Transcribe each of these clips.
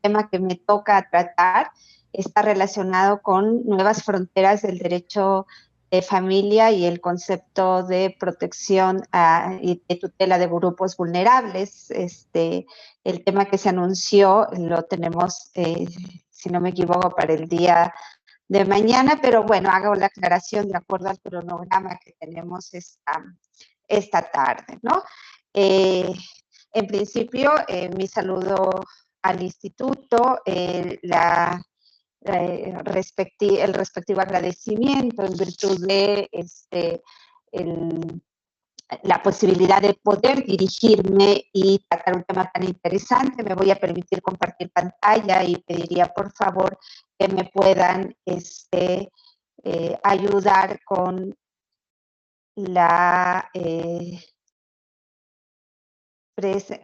tema que me toca tratar está relacionado con nuevas fronteras del derecho de familia y el concepto de protección y de tutela de grupos vulnerables. El tema que se anunció lo tenemos, si no me equivoco, para el día de mañana, pero bueno, hago la aclaración de acuerdo al cronograma que tenemos esta tarde, ¿no? Eh, en principio, mi saludo al instituto, el respectivo agradecimiento en virtud de el, la posibilidad de poder dirigirme y tratar un tema tan interesante. Me voy a permitir compartir pantalla y pediría por favor que me puedan ayudar la,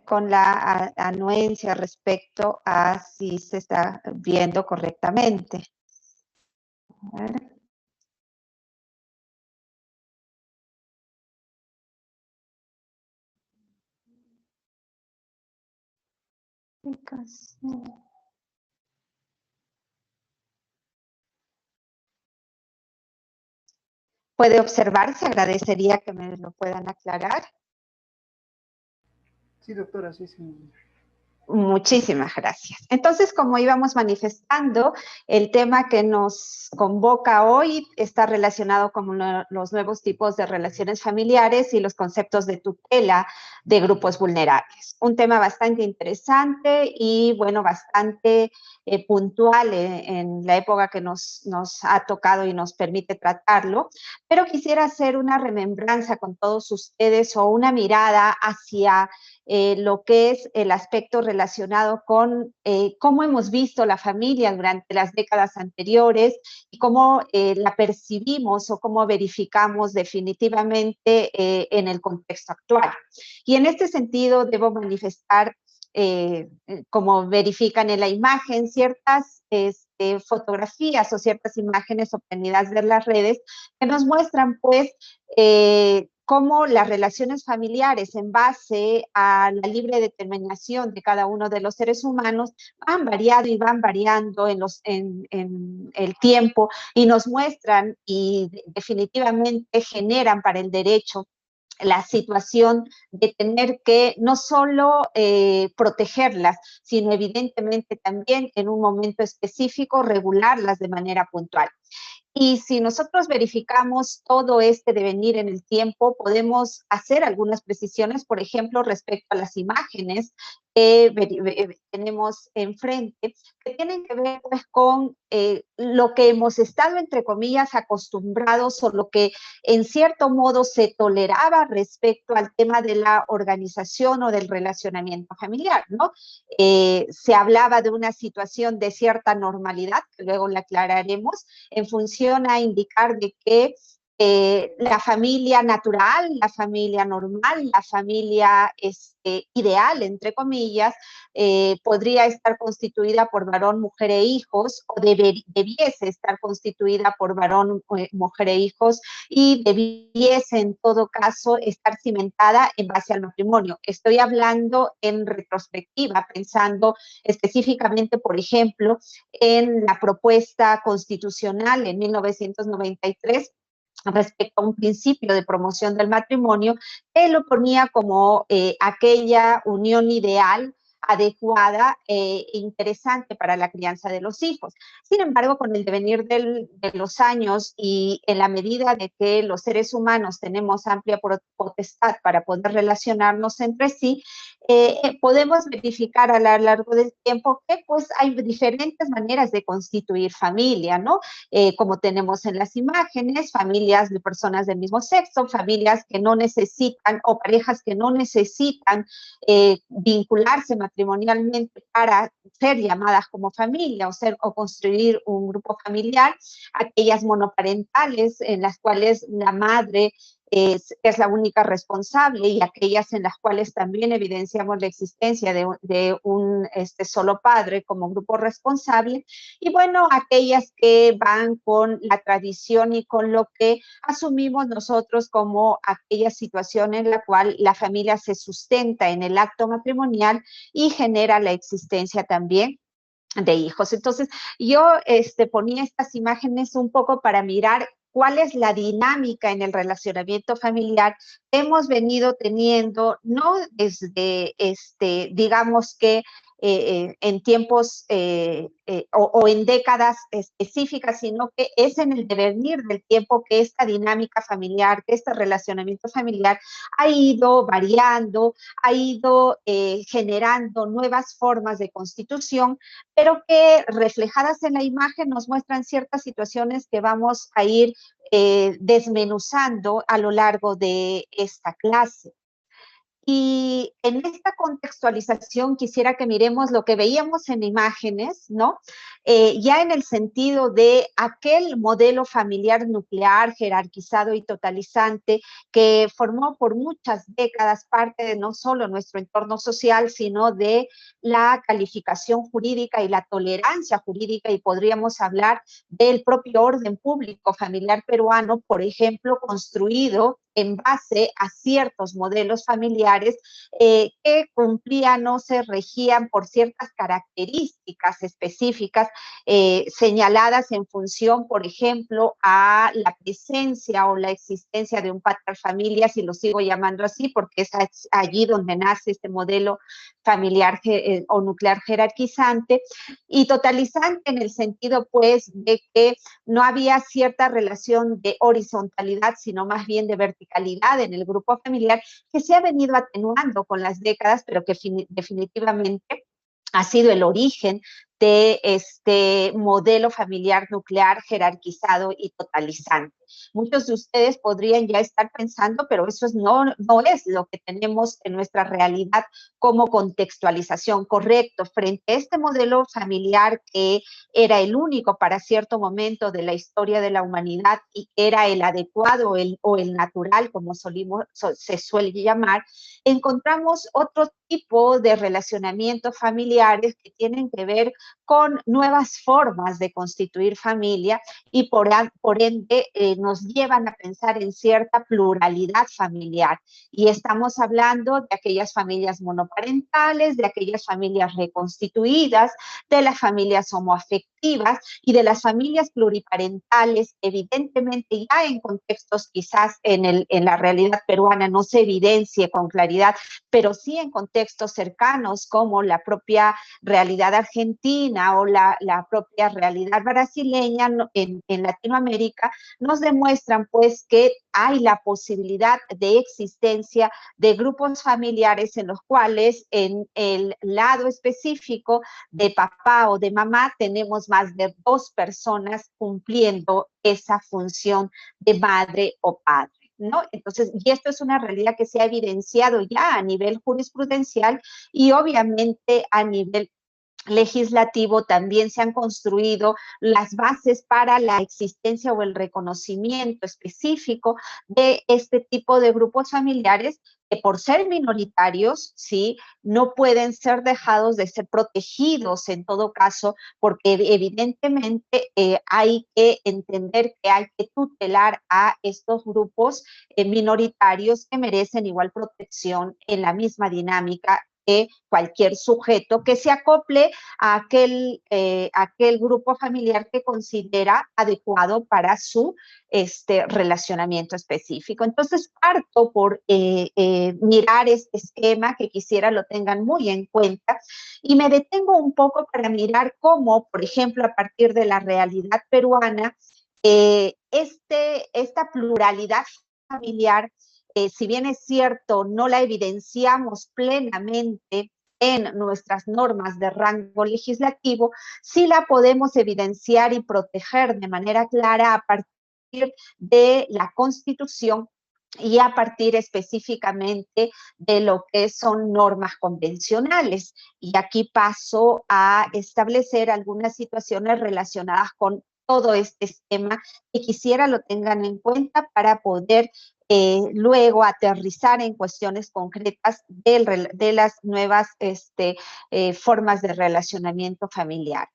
con la anuencia respecto a si se está viendo correctamente. A ver. ¿Puede observarse? Agradecería que me lo puedan aclarar. Sí, doctora, sí, sí. Muchísimas gracias. Entonces, como íbamos manifestando, el tema que nos convoca hoy está relacionado con los nuevos tipos de relaciones familiares y los conceptos de tutela de grupos vulnerables. Un tema bastante interesante y, bueno, bastante puntual en la época que nos ha tocado y nos permite tratarlo, pero quisiera hacer una remembranza con todos ustedes o una mirada hacia lo que es el aspecto relacionado con cómo hemos visto la familia durante las décadas anteriores y cómo la percibimos o cómo verificamos definitivamente en el contexto actual. Y en este sentido debo manifestar, como verifican en la imagen, ciertas fotografías o ciertas imágenes obtenidas de las redes que nos muestran, pues, cómo las relaciones familiares en base a la libre determinación de cada uno de los seres humanos han variado y van variando en el tiempo y nos muestran y definitivamente generan para el derecho la situación de tener que no solo protegerlas, sino evidentemente también en un momento específico regularlas de manera puntual. Y si nosotros verificamos todo este devenir en el tiempo, podemos hacer algunas precisiones, por ejemplo, respecto a las imágenes que tenemos enfrente, que tienen que ver pues, con lo que hemos estado, entre comillas, acostumbrados o lo que en cierto modo se toleraba respecto al tema de la organización o del relacionamiento familiar, ¿no? Se hablaba de una situación de cierta normalidad, que luego la aclararemos, en función a indicar de que la familia natural, la familia normal, la familia ideal, entre comillas, podría estar constituida por varón, mujer e hijos, o debiese estar constituida por varón, mujer e hijos, y debiese en todo caso estar cimentada en base al matrimonio. Estoy hablando en retrospectiva, pensando específicamente, por ejemplo, en la propuesta constitucional en 1993 respecto a un principio de promoción del matrimonio, que lo ponía como aquella unión ideal, adecuada e interesante para la crianza de los hijos. Sin embargo, con el devenir de los años y en la medida de que los seres humanos tenemos amplia potestad para poder relacionarnos entre sí, podemos verificar a lo largo del tiempo que pues hay diferentes maneras de constituir familia, ¿no? Como tenemos en las imágenes, familias de personas del mismo sexo, familias que no necesitan o parejas que no necesitan vincularse matrimonialmente para ser llamadas como familia o construir un grupo familiar, aquellas monoparentales en las cuales la madre es la única responsable y aquellas en las cuales también evidenciamos la existencia de un solo padre como grupo responsable, y bueno, aquellas que van con la tradición y con lo que asumimos nosotros como aquella situación en la cual la familia se sustenta en el acto matrimonial y genera la existencia también de hijos. Entonces, yo ponía estas imágenes un poco para mirar cuál es la dinámica en el relacionamiento familiar que hemos venido teniendo, no desde, digamos que en tiempos o en décadas específicas, sino que es en el devenir del tiempo que esta dinámica familiar, que este relacionamiento familiar ha ido variando, ha ido generando nuevas formas de constitución, pero que reflejadas en la imagen nos muestran ciertas situaciones que vamos a ir desmenuzando a lo largo de esta clase. Y en esta contextualización quisiera que miremos lo que veíamos en imágenes, ¿no? Ya en el sentido de aquel modelo familiar nuclear, jerarquizado y totalizante, que formó por muchas décadas parte de no solo nuestro entorno social, sino de la calificación jurídica y la tolerancia jurídica, y podríamos hablar del propio orden público familiar peruano, por ejemplo, construido en base a ciertos modelos familiares que cumplían o se regían por ciertas características específicas señaladas en función, por ejemplo, a la presencia o la existencia de un paterfamilias, y lo sigo llamando así porque es allí donde nace este modelo familiar o nuclear jerarquizante, y totalizante en el sentido, pues, de que no había cierta relación de horizontalidad, sino más bien de verticalidad en el grupo familiar, que se ha venido atenuando con las décadas, pero que definitivamente ha sido el origen de este modelo familiar nuclear jerarquizado y totalizante. Muchos de ustedes podrían ya estar pensando, pero eso no es lo que tenemos en nuestra realidad como contextualización. Correcto, frente a este modelo familiar que era el único para cierto momento de la historia de la humanidad y que era el adecuado o el natural, como se suele llamar, encontramos otro tipo de relacionamientos familiares que tienen que ver con nuevas formas de constituir familia y por ende nos llevan a pensar en cierta pluralidad familiar. Y estamos hablando de aquellas familias monoparentales, de aquellas familias reconstituidas, de las familias homoafectivas y de las familias pluriparentales. Evidentemente ya en contextos quizás en la realidad peruana no se evidencie con claridad, pero sí en contextos cercanos como la propia realidad argentina o la propia realidad brasileña en Latinoamérica, nos demuestran pues que hay la posibilidad de existencia de grupos familiares en los cuales en el lado específico de papá o de mamá tenemos más de 2 personas cumpliendo esa función de madre o padre, ¿no? Entonces, y esto es una realidad que se ha evidenciado ya a nivel jurisprudencial y obviamente a nivel legislativo también se han construido las bases para la existencia o el reconocimiento específico de este tipo de grupos familiares que por ser minoritarios, sí, no pueden ser dejados de ser protegidos en todo caso, porque evidentemente hay que entender que hay que tutelar a estos grupos minoritarios que merecen igual protección en la misma dinámica que cualquier sujeto que se acople a aquel grupo familiar que considera adecuado para su relacionamiento específico. Entonces, parto por mirar este esquema, que quisiera lo tengan muy en cuenta, y me detengo un poco para mirar cómo, por ejemplo, a partir de la realidad peruana, esta pluralidad familiar, si bien es cierto, no la evidenciamos plenamente en nuestras normas de rango legislativo, sí la podemos evidenciar y proteger de manera clara a partir de la Constitución y a partir específicamente de lo que son normas convencionales. Y aquí paso a establecer algunas situaciones relacionadas con todo este esquema que quisiera lo tengan en cuenta para poder luego aterrizar en cuestiones concretas de las nuevas formas de relacionamiento familiar.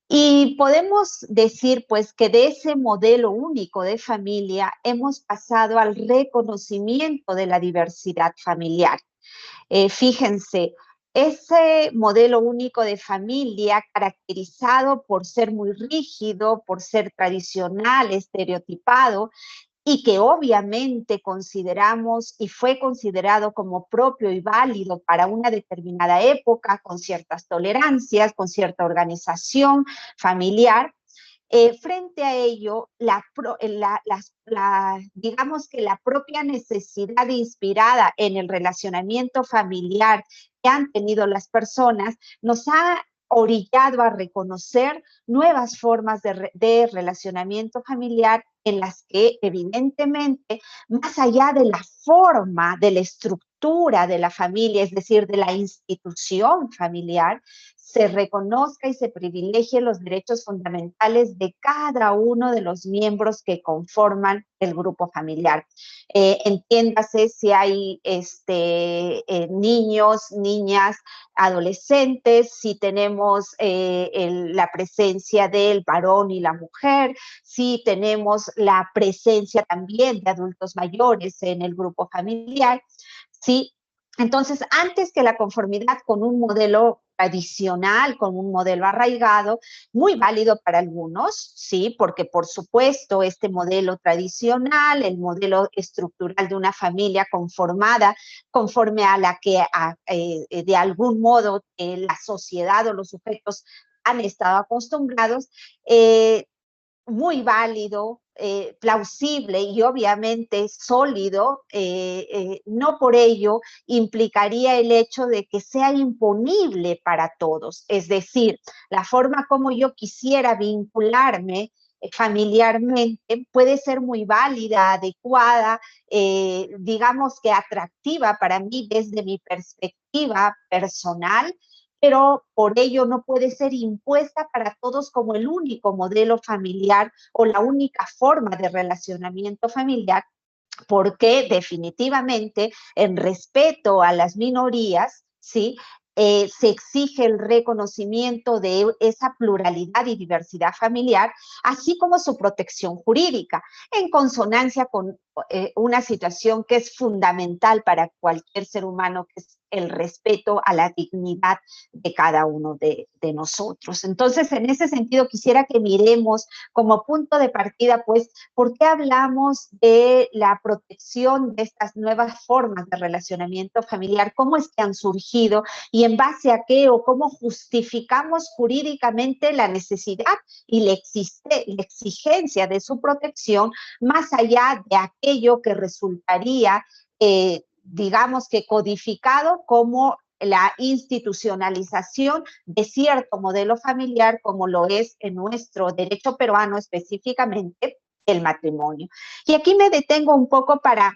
Y podemos decir, pues, que de ese modelo único de familia hemos pasado al reconocimiento de la diversidad familiar. Fíjense, ese modelo único de familia caracterizado por ser muy rígido, por ser tradicional, estereotipado, y que obviamente consideramos y fue considerado como propio y válido para una determinada época, con ciertas tolerancias, con cierta organización familiar. Frente a ello, digamos que la propia necesidad inspirada en el relacionamiento familiar que han tenido las personas nos ha orillado a reconocer nuevas formas de relacionamiento familiar en las que evidentemente, más allá de la forma, de la estructura de la familia, es decir, de la institución familiar, se reconozca y se privilegie los derechos fundamentales de cada uno de los miembros que conforman el grupo familiar. Entiéndase si hay niños, niñas, adolescentes, si tenemos la presencia del varón y la mujer, si tenemos la presencia también de adultos mayores en el grupo familiar, ¿sí? Entonces, antes que la conformidad con un modelo tradicional, con un modelo arraigado, muy válido para algunos, sí, porque por supuesto este modelo tradicional, el modelo estructural de una familia conformada, conforme a la que de algún modo la sociedad o los sujetos han estado acostumbrados, muy válido, plausible y obviamente sólido, no por ello implicaría el hecho de que sea imponible para todos. Es decir, la forma como yo quisiera vincularme familiarmente puede ser muy válida, adecuada, digamos que atractiva para mí desde mi perspectiva personal, pero por ello no puede ser impuesta para todos como el único modelo familiar o la única forma de relacionamiento familiar, porque definitivamente en respeto a las minorías, ¿sí? Se exige el reconocimiento de esa pluralidad y diversidad familiar, así como su protección jurídica, en consonancia con una situación que es fundamental para cualquier ser humano, que es el respeto a la dignidad de cada uno de nosotros. Entonces, en ese sentido, quisiera que miremos como punto de partida, pues, ¿por qué hablamos de la protección de estas nuevas formas de relacionamiento familiar? ¿Cómo es que han surgido? ¿Y en base a qué o cómo justificamos jurídicamente la necesidad y la exigencia de su protección, más allá de aquello que resultaría, digamos que codificado como la institucionalización de cierto modelo familiar, como lo es en nuestro derecho peruano específicamente el matrimonio? Y aquí me detengo un poco para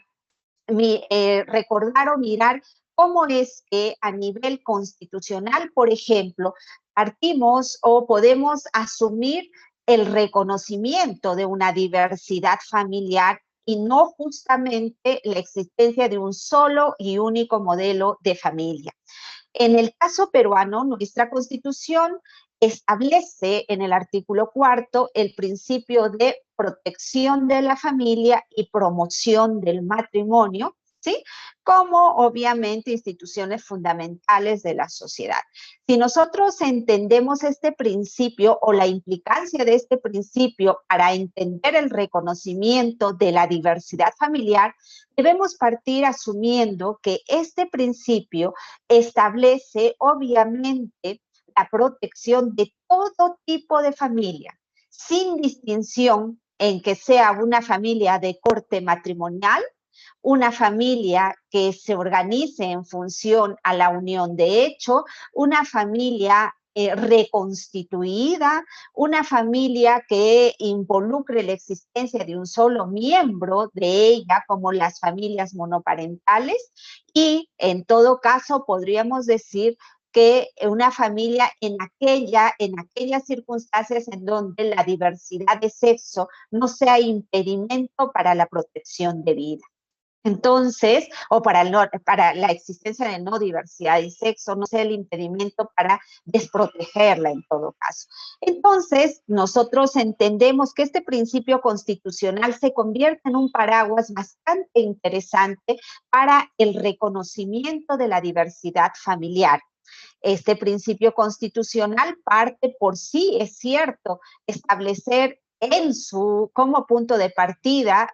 recordar o mirar cómo es que a nivel constitucional, por ejemplo, partimos o podemos asumir el reconocimiento de una diversidad familiar y no justamente la existencia de un solo y único modelo de familia. En el caso peruano, nuestra Constitución establece en el artículo 4 el principio de protección de la familia y promoción del matrimonio, ¿sí? Como obviamente instituciones fundamentales de la sociedad. Si nosotros entendemos este principio o la implicancia de este principio para entender el reconocimiento de la diversidad familiar, debemos partir asumiendo que este principio establece obviamente la protección de todo tipo de familia, sin distinción en que sea una familia de corte matrimonial, una familia que se organice en función a la unión de hecho, una familia reconstituida, una familia que involucre la existencia de un solo miembro de ella, como las familias monoparentales, y en todo caso podríamos decir que una familia en aquellas circunstancias en donde la diversidad de sexo no sea impedimento para la protección de vida. Entonces, o para la existencia de no diversidad de sexo, no sea el impedimento para desprotegerla en todo caso. Entonces, nosotros entendemos que este principio constitucional se convierte en un paraguas bastante interesante para el reconocimiento de la diversidad familiar. Este principio constitucional parte por sí, es cierto, establecer como punto de partida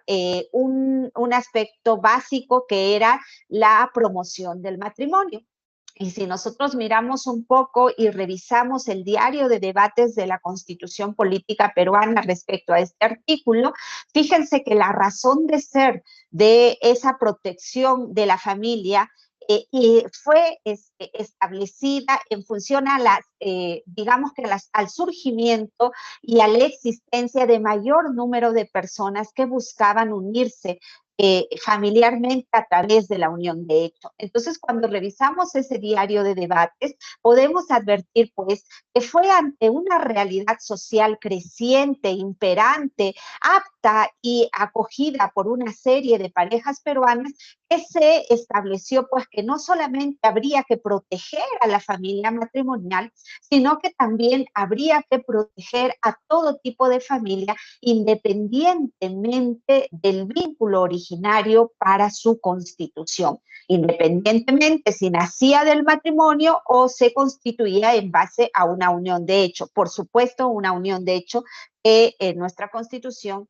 un aspecto básico que era la promoción del matrimonio. Y si nosotros miramos un poco y revisamos el diario de debates de la Constitución Política Peruana respecto a este artículo, fíjense que la razón de ser de esa protección de la familia fue establecida en función a digamos que al surgimiento y a la existencia de mayor número de personas que buscaban unirse familiarmente a través de la unión de hecho. Entonces, cuando revisamos ese diario de debates, podemos advertir, pues, que fue ante una realidad social creciente, imperante, apta y acogida por una serie de parejas peruanas, que se estableció, pues, que no solamente habría que proteger a la familia matrimonial, sino que también habría que proteger a todo tipo de familia, independientemente del vínculo originario para su constitución, independientemente si nacía del matrimonio o se constituía en base a una unión de hecho. Por supuesto, una unión de hecho que en nuestra constitución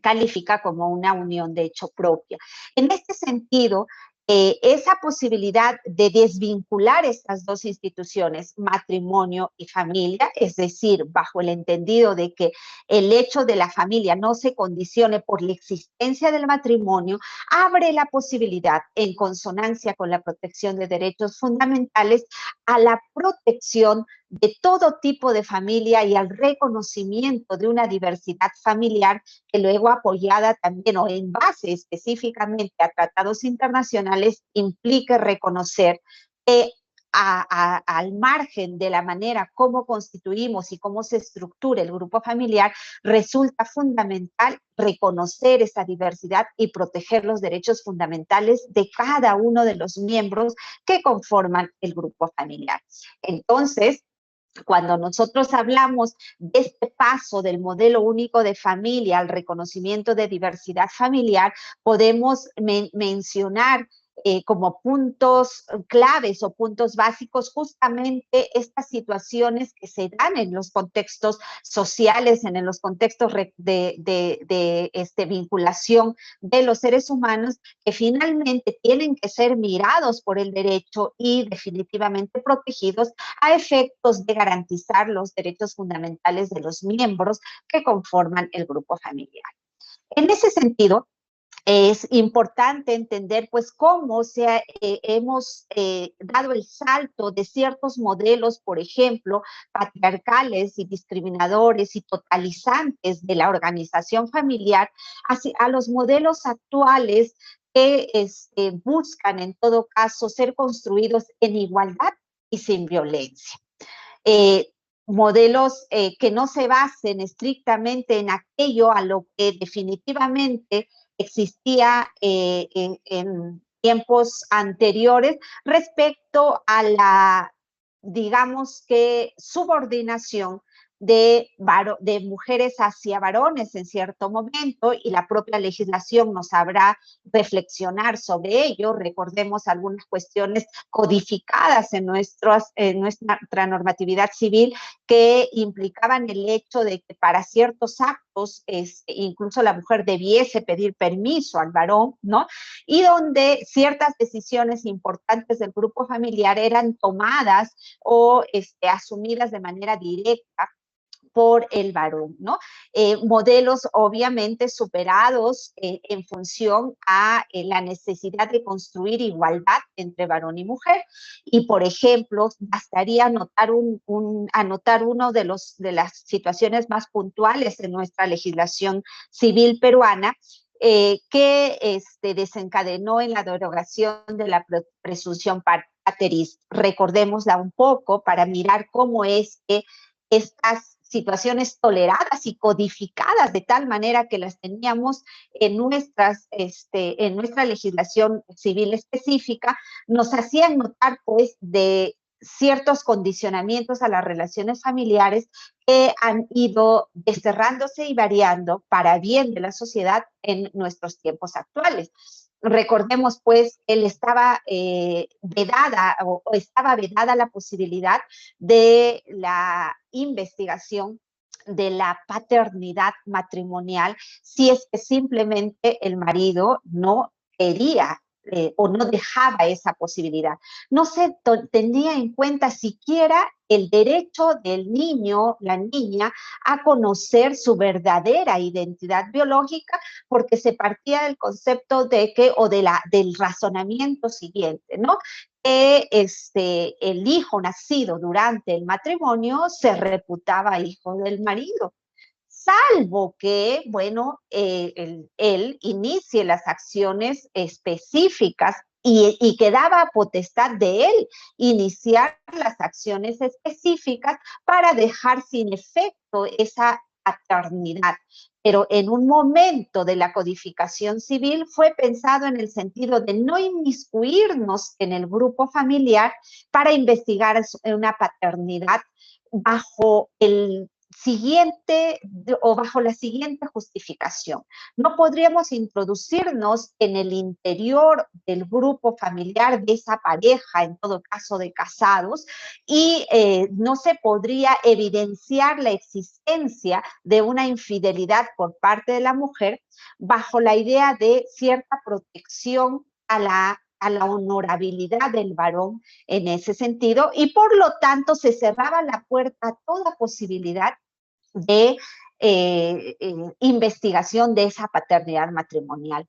califica como una unión de hecho propia. En este sentido, esa posibilidad de desvincular estas dos instituciones, matrimonio y familia, es decir, bajo el entendido de que el hecho de la familia no se condicione por la existencia del matrimonio, abre la posibilidad, en consonancia con la protección de derechos fundamentales, a la protección de todo tipo de familia y al reconocimiento de una diversidad familiar que luego apoyada también o en base específicamente a tratados internacionales implique reconocer que al margen de la manera como constituimos y cómo se estructura el grupo familiar, resulta fundamental reconocer esa diversidad y proteger los derechos fundamentales de cada uno de los miembros que conforman el grupo familiar. Entonces, cuando nosotros hablamos de este paso del modelo único de familia al reconocimiento de diversidad familiar, podemos mencionar como puntos claves o puntos básicos justamente estas situaciones que se dan en los contextos sociales, en los contextos de vinculación de los seres humanos, que finalmente tienen que ser mirados por el derecho y definitivamente protegidos a efectos de garantizar los derechos fundamentales de los miembros que conforman el grupo familiar. En ese sentido, es importante entender pues cómo hemos dado el salto de ciertos modelos, por ejemplo, patriarcales y discriminadores y totalizantes de la organización familiar a los modelos actuales que buscan en todo caso ser construidos en igualdad y sin violencia. Modelos que no se basen estrictamente en aquello a lo que definitivamente existía en tiempos anteriores respecto a la, digamos que, subordinación de mujeres hacia varones en cierto momento, y la propia legislación nos habrá reflexionar sobre ello. Recordemos algunas cuestiones codificadas en nuestra normatividad civil que implicaban el hecho de que para ciertos actos incluso la mujer debiese pedir permiso al varón, ¿no? Y donde ciertas decisiones importantes del grupo familiar eran tomadas o asumidas de manera directa por el varón, ¿no? Modelos obviamente superados en función a la necesidad de construir igualdad entre varón y mujer. Y, por ejemplo, bastaría anotar uno de las situaciones más puntuales en nuestra legislación civil peruana, que desencadenó en la derogación de la presunción pateris. Recordémosla un poco para mirar cómo es que estas situaciones toleradas y codificadas de tal manera que las teníamos en nuestra legislación civil específica, nos hacían notar pues de ciertos condicionamientos a las relaciones familiares que han ido desterrándose y variando para bien de la sociedad en nuestros tiempos actuales. Recordemos, pues, que él estaba vedada o estaba vedada la posibilidad de la investigación de la paternidad matrimonial si es que simplemente el marido no quería o no dejaba esa posibilidad. No se tenía en cuenta siquiera el derecho del niño, la niña, a conocer su verdadera identidad biológica, porque se partía del concepto de que, o del razonamiento siguiente, ¿no? Que el hijo nacido durante el matrimonio se reputaba hijo del marido, salvo que, bueno, él inicie las acciones específicas y quedaba potestad de él iniciar las acciones específicas para dejar sin efecto esa paternidad. Pero en un momento de la codificación civil fue pensado en el sentido de no inmiscuirnos en el grupo familiar para investigar una paternidad bajo el siguiente o bajo la siguiente justificación. No podríamos introducirnos en el interior del grupo familiar de esa pareja, en todo caso de casados, y no se podría evidenciar la existencia de una infidelidad por parte de la mujer bajo la idea de cierta protección a la honorabilidad del varón en ese sentido, y por lo tanto se cerraba la puerta a toda posibilidad de investigación de esa paternidad matrimonial.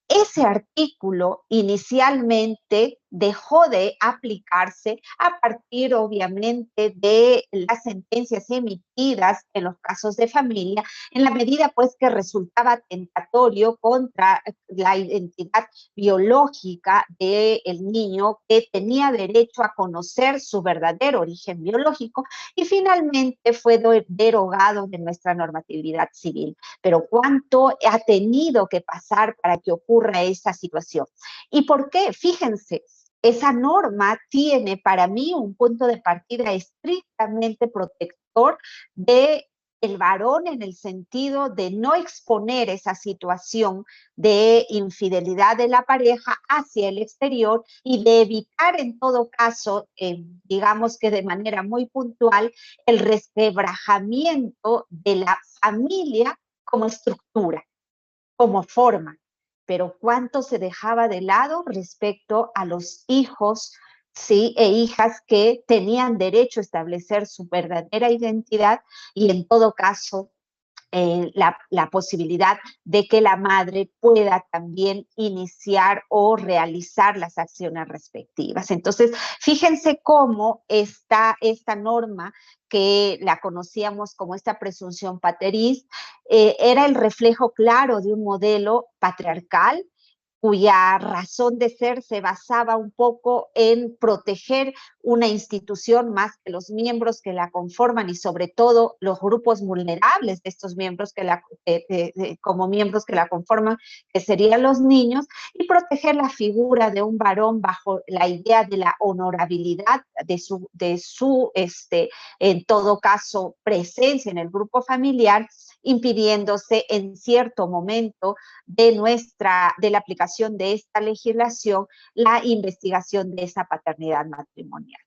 Ese artículo inicialmente dejó de aplicarse a partir, obviamente, de las sentencias emitidas en los casos de familia, en la medida, pues, que resultaba tentatorio contra la identidad biológica del niño, que tenía derecho a conocer su verdadero origen biológico, y finalmente fue derogado de nuestra normatividad civil. Pero ¿cuánto ha tenido que pasar para que ocurra esa situación? ¿Y por qué? Fíjense, esa norma tiene para mí un punto de partida estrictamente protector de el varón, en el sentido de no exponer esa situación de infidelidad de la pareja hacia el exterior, y de evitar en todo caso, digamos que de manera muy puntual, el resquebrajamiento de la familia como estructura, como forma. Pero cuánto se dejaba de lado respecto a los hijos, ¿sí?, e hijas que tenían derecho a establecer su verdadera identidad, y en todo caso la posibilidad de que la madre pueda también iniciar o realizar las acciones respectivas. Entonces, fíjense cómo está esta norma, que la conocíamos como esta presunción pateris, era el reflejo claro de un modelo patriarcal, cuya razón de ser se basaba un poco en proteger una institución más que los miembros que la conforman, y sobre todo los grupos vulnerables de estos miembros como miembros que la conforman, que serían los niños, y proteger la figura de un varón bajo la idea de la honorabilidad de su en todo caso, presencia en el grupo familiar, impidiéndose en cierto momento de la aplicación de esta legislación la investigación de esa paternidad matrimonial.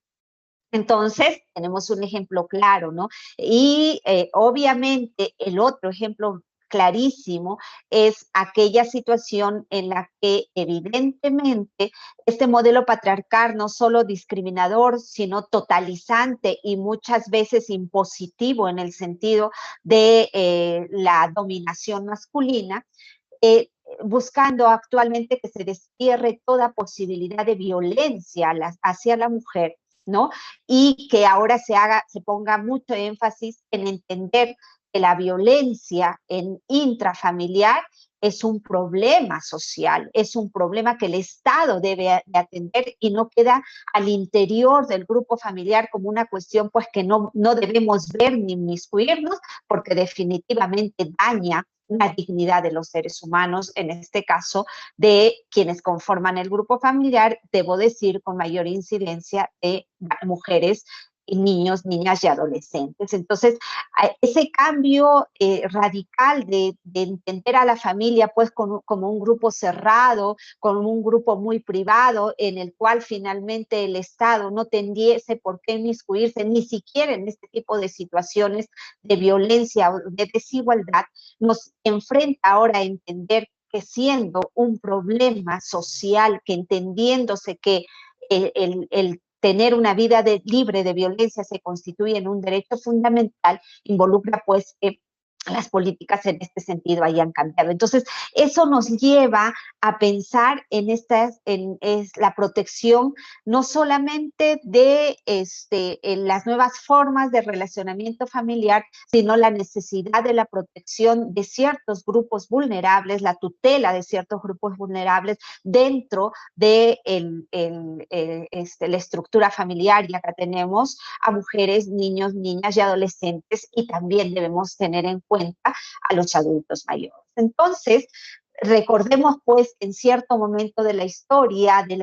Entonces, tenemos un ejemplo claro, ¿no? Y obviamente el otro ejemplo clarísimo es aquella situación en la que evidentemente este modelo patriarcal, no solo discriminador, sino totalizante y muchas veces impositivo en el sentido de la dominación masculina, buscando actualmente que se destierre toda posibilidad de violencia hacia la mujer, ¿no? Y que ahora se ponga mucho énfasis en entender que la violencia intrafamiliar es un problema social, es un problema que el Estado debe de atender, y no queda al interior del grupo familiar como una cuestión, pues, que no debemos ver ni inmiscuirnos, porque definitivamente daña la dignidad de los seres humanos, en este caso de quienes conforman el grupo familiar, debo decir, con mayor incidencia de mujeres niños, niñas y adolescentes. Entonces, ese cambio radical de entender a la familia pues como un grupo cerrado, como un grupo muy privado, en el cual finalmente el Estado no tendiese por qué inmiscuirse ni siquiera en este tipo de situaciones de violencia o de desigualdad, nos enfrenta ahora a entender que siendo un problema social, que entendiéndose que el tener una vida libre de violencia se constituye en un derecho fundamental, involucra pues las políticas en este sentido hayan cambiado. Entonces, eso nos lleva a pensar en la protección no solamente de en las nuevas formas de relacionamiento familiar, sino la necesidad de la protección de ciertos grupos vulnerables, la tutela de ciertos grupos vulnerables dentro de la estructura familiar. Y acá tenemos a mujeres, niños, niñas y adolescentes, y también debemos tener en cuenta a los adultos mayores. Entonces, recordemos pues en cierto momento de la historia de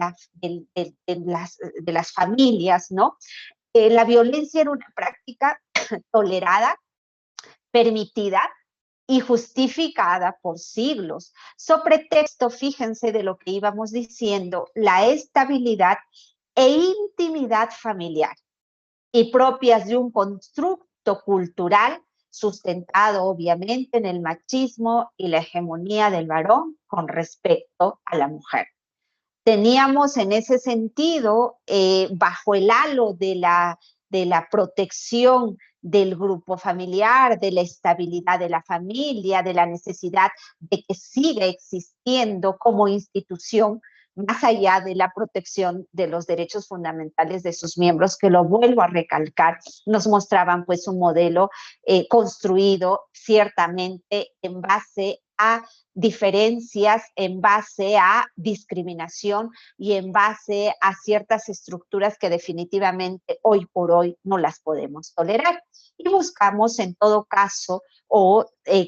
las familias, ¿no? La violencia era una práctica tolerada, permitida y justificada por siglos. So pretexto, fíjense de lo que íbamos diciendo, la estabilidad e intimidad familiar y propias de un constructo cultural sustentado obviamente en el machismo y la hegemonía del varón con respecto a la mujer. Teníamos en ese sentido, bajo el halo de la protección del grupo familiar, de la estabilidad de la familia, de la necesidad de que siga existiendo como institución, más allá de la protección de los derechos fundamentales de sus miembros, que lo vuelvo a recalcar, nos mostraban pues un modelo construido ciertamente en base a diferencias, en base a discriminación y en base a ciertas estructuras que definitivamente hoy por hoy no las podemos tolerar. Y buscamos en todo caso o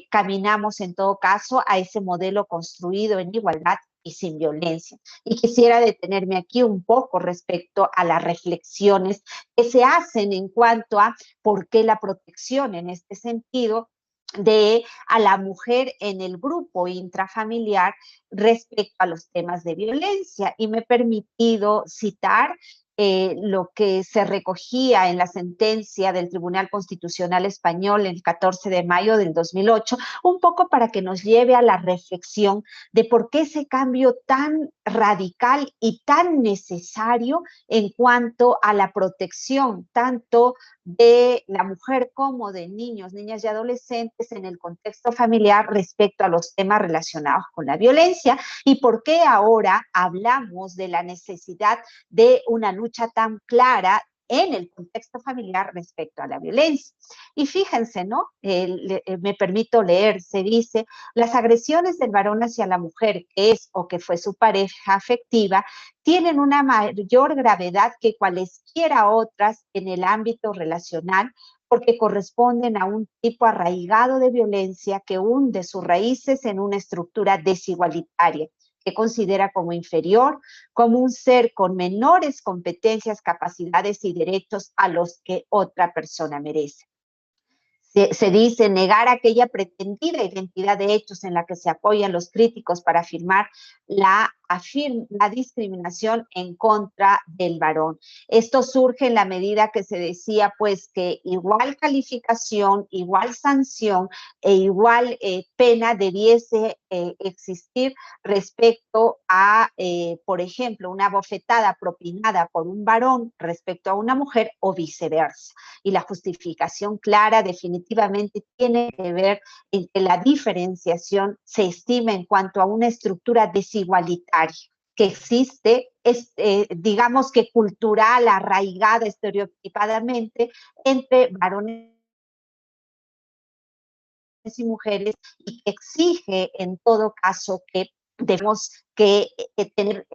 caminamos en todo caso a ese modelo construido en igualdad y sin violencia. Y quisiera detenerme aquí un poco respecto a las reflexiones que se hacen en cuanto a por qué la protección en este sentido de a la mujer en el grupo intrafamiliar respecto a los temas de violencia. Y me he permitido citar lo que se recogía en la sentencia del Tribunal Constitucional Español el 14 de mayo del 2008, un poco para que nos lleve a la reflexión de por qué ese cambio tan radical y tan necesario en cuanto a la protección, tanto de la mujer como de niños, niñas y adolescentes en el contexto familiar respecto a los temas relacionados con la violencia, y por qué ahora hablamos de la necesidad de una lucha tan clara en el contexto familiar respecto a la violencia. Y fíjense, ¿no? Me permito leer, se dice, las agresiones del varón hacia la mujer, que es o que fue su pareja afectiva, tienen una mayor gravedad que cualesquiera otras en el ámbito relacional, porque corresponden a un tipo arraigado de violencia que hunde sus raíces en una estructura desigualitaria, que considera como inferior, como un ser con menores competencias, capacidades y derechos a los que otra persona merece. Se dice negar aquella pretendida identidad de hechos en la que se apoyan los críticos para afirmar la discriminación en contra del varón. Esto surge en la medida que se decía pues que igual calificación, igual sanción e igual pena debiese existir respecto a, por ejemplo, una bofetada propinada por un varón respecto a una mujer o viceversa. Y la justificación clara definitivamente tiene que ver en que la diferenciación se estima en cuanto a una estructura desigualitaria que existe, digamos que cultural, arraigada estereotipadamente entre varones y mujeres, y que exige en todo caso que Debemos que tener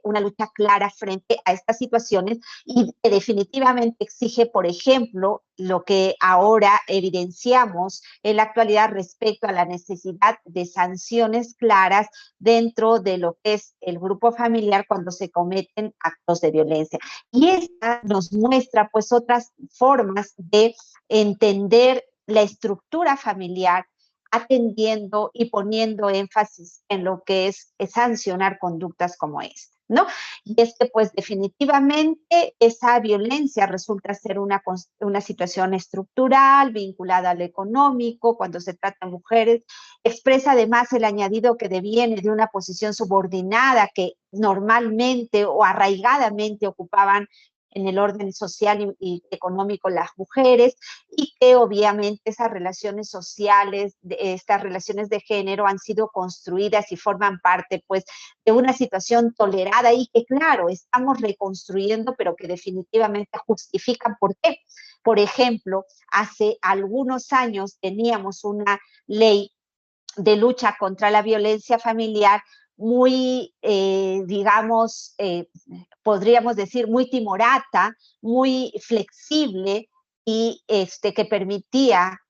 una lucha clara frente a estas situaciones y que definitivamente exige, por ejemplo, lo que ahora evidenciamos en la actualidad respecto a la necesidad de sanciones claras dentro de lo que es el grupo familiar cuando se cometen actos de violencia. Y esta nos muestra pues otras formas de entender la estructura familiar, atendiendo y poniendo énfasis en lo que es sancionar conductas como esta, ¿no? Y es que, pues, definitivamente esa violencia resulta ser una situación estructural, vinculada al económico, cuando se trata de mujeres, expresa además el añadido que deviene de una posición subordinada que normalmente o arraigadamente ocupaban en el orden social y económico las mujeres, y que obviamente esas relaciones sociales, estas relaciones de género han sido construidas y forman parte pues de una situación tolerada y que claro, estamos reconstruyendo, pero que definitivamente justifican por qué. Por ejemplo, hace algunos años teníamos una ley de lucha contra la violencia familiar muy, digamos, podríamos decir, muy timorata, muy flexible y que permitía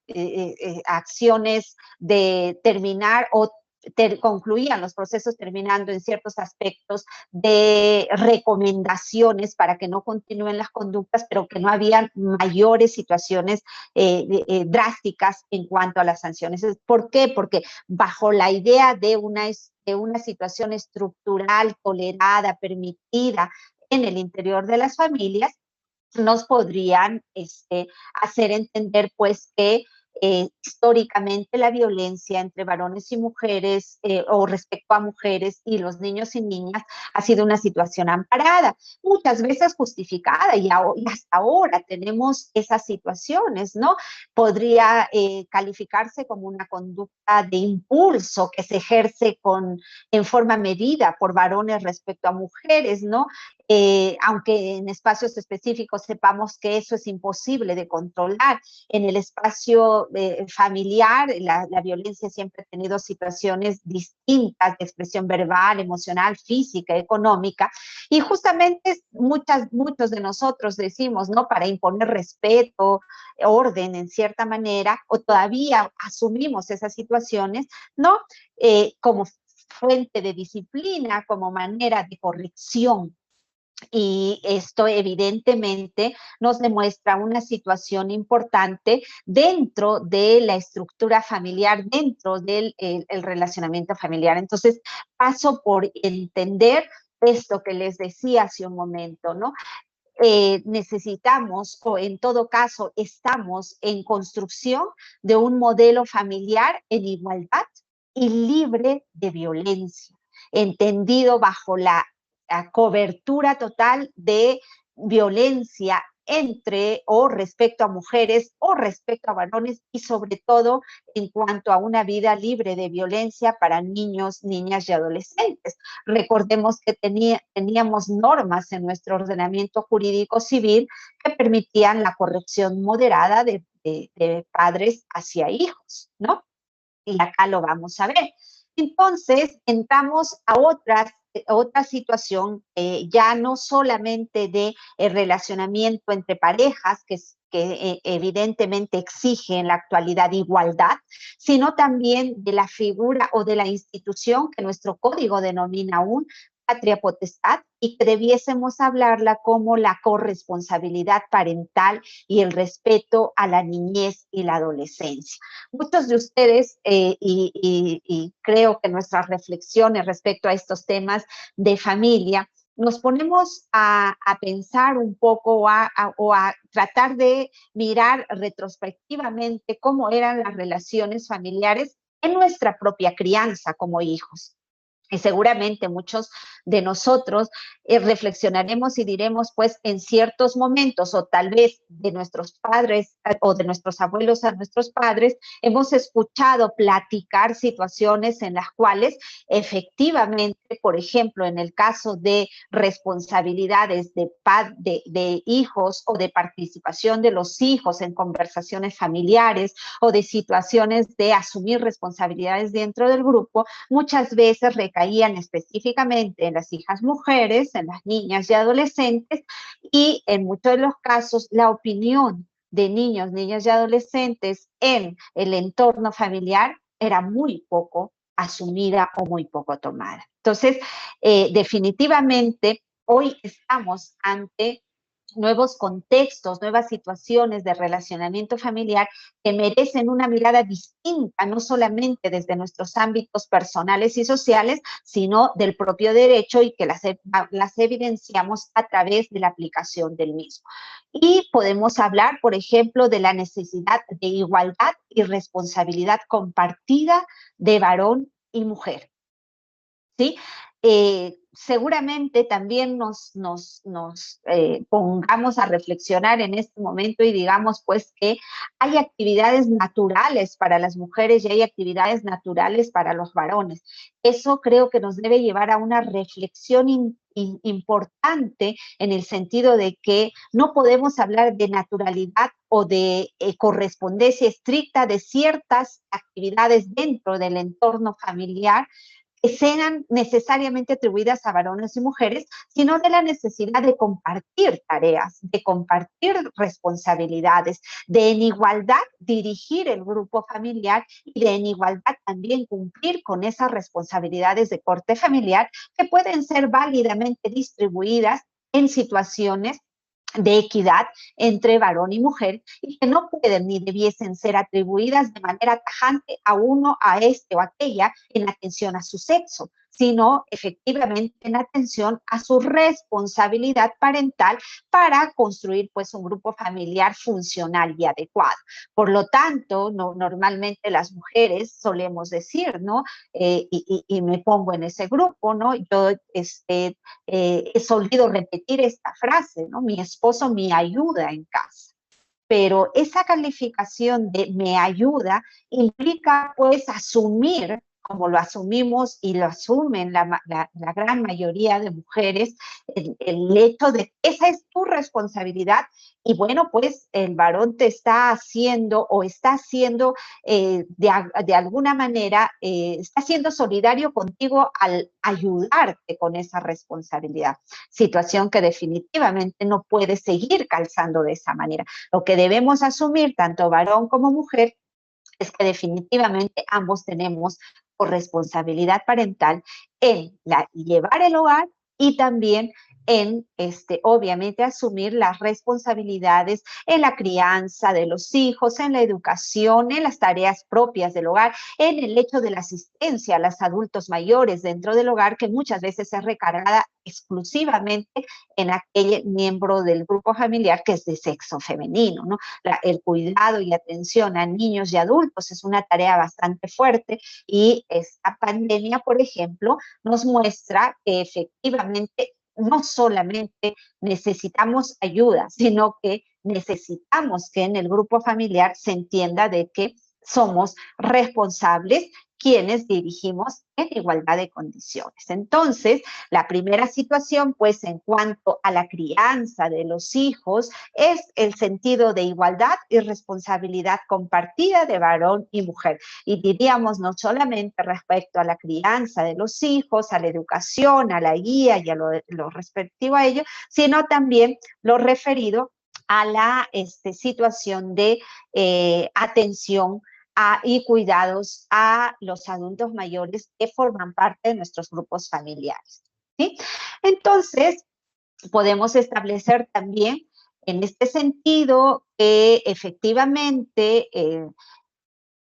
acciones de terminar o concluían los procesos terminando en ciertos aspectos de recomendaciones para que no continúen las conductas, pero que no habían mayores situaciones drásticas en cuanto a las sanciones. ¿Por qué? Porque bajo la idea de una situación estructural, tolerada, permitida en el interior de las familias, nos podrían hacer entender pues que históricamente la violencia entre varones y mujeres o respecto a mujeres y los niños y niñas ha sido una situación amparada, muchas veces justificada y hasta ahora tenemos esas situaciones, ¿no? Podría calificarse como una conducta de impulso que se ejerce en forma medida por varones respecto a mujeres, ¿no? Aunque en espacios específicos sepamos que eso es imposible de controlar. En el espacio familiar, la violencia siempre ha tenido situaciones distintas de expresión verbal, emocional, física, económica, y justamente muchos de nosotros decimos, ¿no? Para imponer respeto, orden en cierta manera, o todavía asumimos esas situaciones, ¿no? Como fuente de disciplina, como manera de corrección. Y esto evidentemente nos demuestra una situación importante dentro de la estructura familiar, dentro del el relacionamiento familiar. Entonces, paso por entender esto que les decía hace un momento, ¿no? Necesitamos, o en todo caso, estamos en construcción de un modelo familiar en igualdad y libre de violencia, entendido bajo la cobertura total de violencia entre o respecto a mujeres o respecto a varones y sobre todo en cuanto a una vida libre de violencia para niños, niñas y adolescentes. Recordemos que teníamos normas en nuestro ordenamiento jurídico civil que permitían la corrección moderada de padres hacia hijos, ¿no? Y acá lo vamos a ver. Entonces, entramos a otra situación, ya no solamente de relacionamiento entre parejas, que evidentemente exige en la actualidad igualdad, sino también de la figura o de la institución que nuestro código denomina aún patria potestad y que debiésemos hablarla como la corresponsabilidad parental y el respeto a la niñez y la adolescencia. Muchos de ustedes, y creo que nuestras reflexiones respecto a estos temas de familia, nos ponemos a pensar un poco o a tratar de mirar retrospectivamente cómo eran las relaciones familiares en nuestra propia crianza como hijos. Y seguramente muchos de nosotros reflexionaremos y diremos, pues en ciertos momentos, o tal vez de nuestros padres o de nuestros abuelos a nuestros padres, hemos escuchado platicar situaciones en las cuales efectivamente, por ejemplo, en el caso de responsabilidades de hijos o de participación de los hijos en conversaciones familiares o de situaciones de asumir responsabilidades dentro del grupo, muchas veces recaían específicamente en las hijas mujeres, en las niñas y adolescentes, y en muchos de los casos la opinión de niños, niñas y adolescentes en el entorno familiar era muy poco asumida o muy poco tomada. Entonces, definitivamente, hoy estamos ante nuevos contextos, nuevas situaciones de relacionamiento familiar que merecen una mirada distinta, no solamente desde nuestros ámbitos personales y sociales, sino del propio derecho y que las evidenciamos a través de la aplicación del mismo. Y podemos hablar, por ejemplo, de la necesidad de igualdad y responsabilidad compartida de varón y mujer. ¿Sí? Seguramente también nos pongamos a reflexionar en este momento y digamos pues que hay actividades naturales para las mujeres y hay actividades naturales para los varones. Eso creo que nos debe llevar a una reflexión importante en el sentido de que no podemos hablar de naturalidad o de correspondencia estricta de ciertas actividades dentro del entorno familiar que sean necesariamente atribuidas a varones y mujeres, sino de la necesidad de compartir tareas, de compartir responsabilidades, de en igualdad dirigir el grupo familiar y de en igualdad también cumplir con esas responsabilidades de corte familiar que pueden ser válidamente distribuidas en situaciones de equidad entre varón y mujer y que no pueden ni debiesen ser atribuidas de manera tajante a uno, a este o a aquella en atención a su sexo, sino efectivamente en atención a su responsabilidad parental para construir pues un grupo familiar funcional y adecuado. Por lo tanto, normalmente las mujeres solemos decir, ¿no? Y me pongo en ese grupo, ¿no? Yo he solido repetir esta frase, ¿no? Mi esposo me ayuda en casa. Pero esa calificación de me ayuda implica pues asumir, como lo asumimos y lo asumen la gran mayoría de mujeres, el hecho de que esa es tu responsabilidad y bueno, pues el varón te está haciendo o está haciendo de alguna manera, está siendo solidario contigo al ayudarte con esa responsabilidad. Situación que definitivamente no puede seguir calzando de esa manera. Lo que debemos asumir, tanto varón como mujer, es que definitivamente ambos tenemos corresponsabilidad parental en llevar el hogar y también en, obviamente, asumir las responsabilidades en la crianza de los hijos, en la educación, en las tareas propias del hogar, en el hecho de la asistencia a los adultos mayores dentro del hogar, que muchas veces es recargada exclusivamente en aquel miembro del grupo familiar que es de sexo femenino, ¿no? El cuidado y atención a niños y adultos es una tarea bastante fuerte y esta pandemia, por ejemplo, nos muestra que efectivamente no solamente necesitamos ayuda, sino que necesitamos que en el grupo familiar se entienda de que somos responsables quienes dirigimos en igualdad de condiciones. Entonces, la primera situación, pues, en cuanto a la crianza de los hijos, es el sentido de igualdad y responsabilidad compartida de varón y mujer. Y diríamos no solamente respecto a la crianza de los hijos, a la educación, a la guía y a lo respectivo a ello, sino también lo referido a la situación de atención y cuidados a los adultos mayores que forman parte de nuestros grupos familiares, ¿sí? Entonces, podemos establecer también en este sentido que efectivamente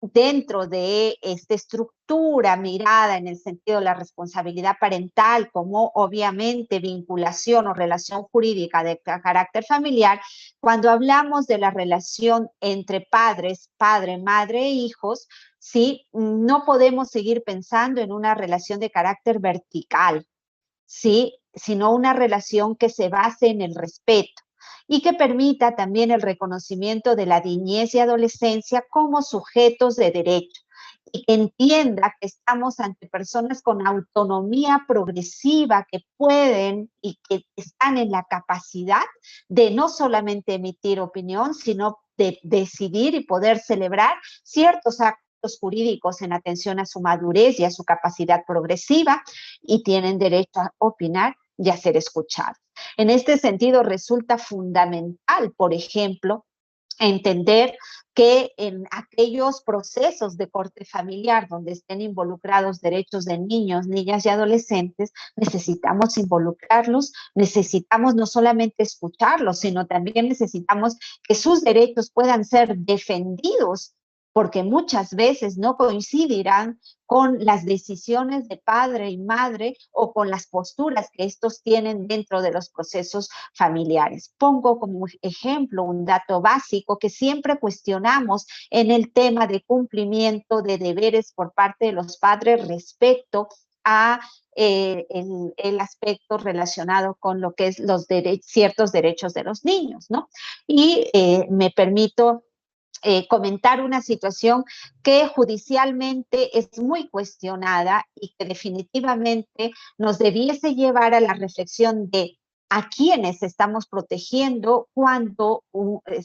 dentro de esta estructura mirada en el sentido de la responsabilidad parental como obviamente vinculación o relación jurídica de carácter familiar, cuando hablamos de la relación entre padres, padre, madre e hijos, ¿sí? No podemos seguir pensando en una relación de carácter vertical, ¿sí? Sino una relación que se base en el respeto y que permita también el reconocimiento de la niñez y adolescencia como sujetos de derecho y que entienda que estamos ante personas con autonomía progresiva que pueden y que están en la capacidad de no solamente emitir opinión, sino de decidir y poder celebrar ciertos actos efectos jurídicos en atención a su madurez y a su capacidad progresiva, y tienen derecho a opinar y a ser escuchados. En este sentido, resulta fundamental, por ejemplo, entender que en aquellos procesos de corte familiar donde estén involucrados derechos de niños, niñas y adolescentes, necesitamos involucrarlos, necesitamos no solamente escucharlos, sino también necesitamos que sus derechos puedan ser defendidos, porque muchas veces no coincidirán con las decisiones de padre y madre o con las posturas que estos tienen dentro de los procesos familiares. Pongo como ejemplo un dato básico que siempre cuestionamos en el tema de cumplimiento de deberes por parte de los padres respecto a el aspecto relacionado con lo que es los ciertos derechos de los niños, ¿no? Y me permito comentar una situación que judicialmente es muy cuestionada y que definitivamente nos debiese llevar a la reflexión de a quiénes estamos protegiendo cuando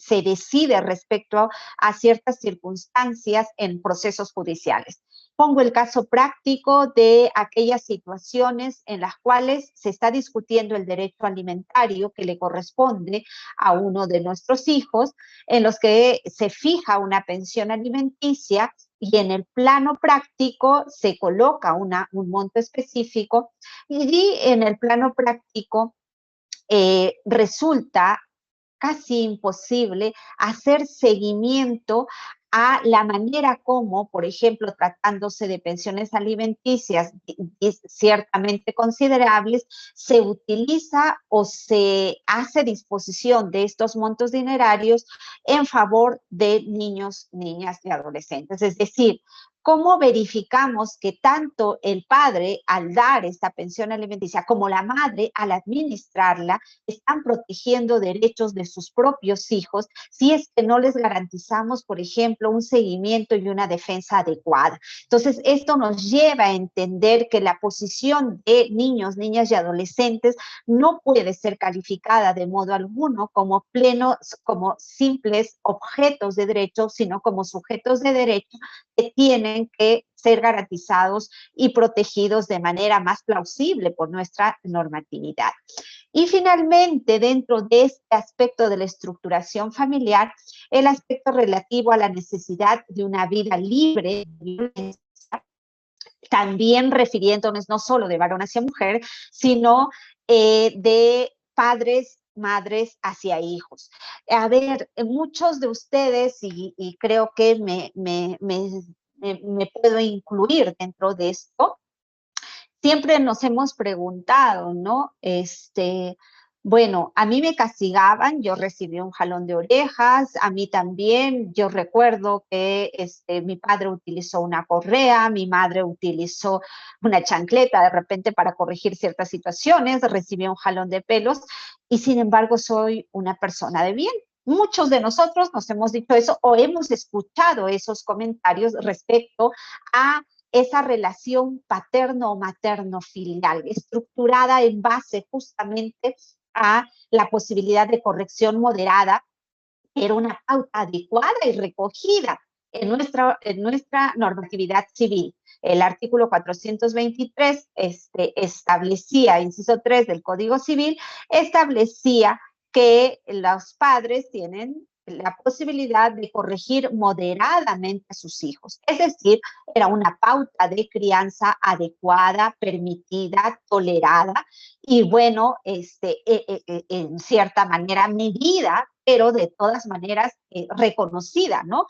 se decide respecto a ciertas circunstancias en procesos judiciales. Pongo el caso práctico de aquellas situaciones en las cuales se está discutiendo el derecho alimentario que le corresponde a uno de nuestros hijos, en los que se fija una pensión alimenticia y en el plano práctico se coloca un monto específico, y en el plano práctico resulta casi imposible hacer seguimiento a la manera como, por ejemplo, tratándose de pensiones alimenticias ciertamente considerables, se utiliza o se hace disposición de estos montos dinerarios en favor de niños, niñas y adolescentes. Es decir, ¿cómo verificamos que tanto el padre, al dar esta pensión alimenticia, como la madre, al administrarla, están protegiendo derechos de sus propios hijos si es que no les garantizamos, por ejemplo, un seguimiento y una defensa adecuada? Entonces, esto nos lleva a entender que la posición de niños, niñas y adolescentes no puede ser calificada de modo alguno como como simples objetos de derecho, sino como sujetos de derecho que tienen que ser garantizados y protegidos de manera más plausible por nuestra normatividad. Y finalmente, dentro de este aspecto de la estructuración familiar, el aspecto relativo a la necesidad de una vida libre de violencia, también refiriéndonos no solo de varón hacia mujer, sino de padres, madres hacia hijos. A ver, muchos de ustedes, y creo que me puedo incluir dentro de esto, siempre nos hemos preguntado, ¿no? Bueno, a mí me castigaban, yo recibí un jalón de orejas, a mí también, yo recuerdo que mi padre utilizó una correa, mi madre utilizó una chancleta de repente para corregir ciertas situaciones, recibí un jalón de pelos y sin embargo soy una persona de bien. Muchos de nosotros nos hemos dicho eso o hemos escuchado esos comentarios respecto a esa relación paterno o materno filial, estructurada en base justamente a la posibilidad de corrección moderada, era una pauta adecuada y recogida en nuestra normatividad civil. El artículo 423 establecía, inciso 3 del Código Civil, establecía que los padres tienen la posibilidad de corregir moderadamente a sus hijos. Es decir, era una pauta de crianza adecuada, permitida, tolerada y bueno, en cierta manera medida, pero de todas maneras reconocida, ¿no?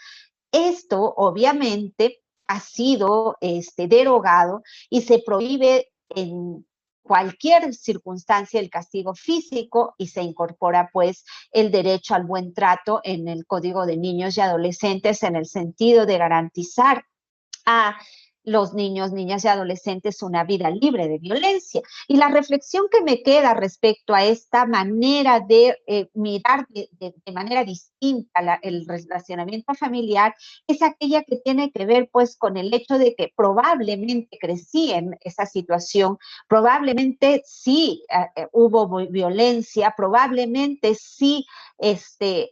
Esto obviamente ha sido derogado y se prohíbe en cualquier circunstancia el castigo físico y se incorpora pues el derecho al buen trato en el Código de Niños y Adolescentes en el sentido de garantizar a los niños, niñas y adolescentes una vida libre de violencia. Y la reflexión que me queda respecto a esta manera de mirar de manera distinta distinta el relacionamiento familiar es aquella que tiene que ver pues con el hecho de que probablemente crecí en esa situación, probablemente sí hubo violencia, probablemente sí,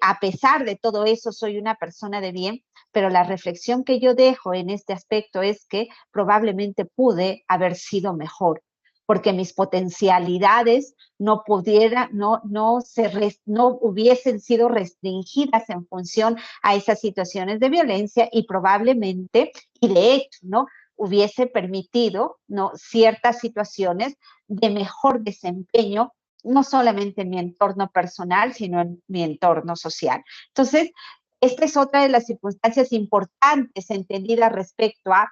a pesar de todo eso soy una persona de bien, pero la reflexión que yo dejo en este aspecto es que probablemente pude haber sido mejor, porque mis potencialidades no hubiesen sido restringidas en función a esas situaciones de violencia y probablemente, y de hecho, ¿no? Hubiese permitido, ¿no? Ciertas situaciones de mejor desempeño, no solamente en mi entorno personal, sino en mi entorno social. Entonces, esta es otra de las circunstancias importantes entendidas respecto a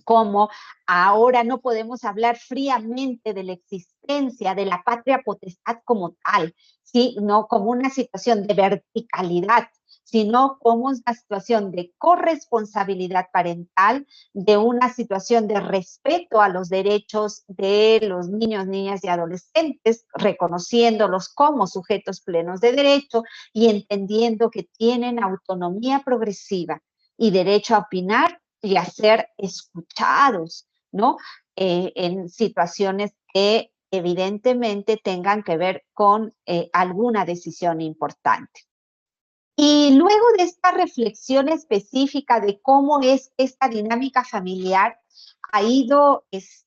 cómo ahora no podemos hablar fríamente de la existencia de la patria potestad como tal, ¿sí? No como una situación de verticalidad, sino como una situación de corresponsabilidad parental, de una situación de respeto a los derechos de los niños, niñas y adolescentes, reconociéndolos como sujetos plenos de derecho y entendiendo que tienen autonomía progresiva y derecho a opinar y a ser escuchados, ¿no? En situaciones que evidentemente tengan que ver con alguna decisión importante. Y luego de esta reflexión específica de cómo es esta dinámica familiar, ha ido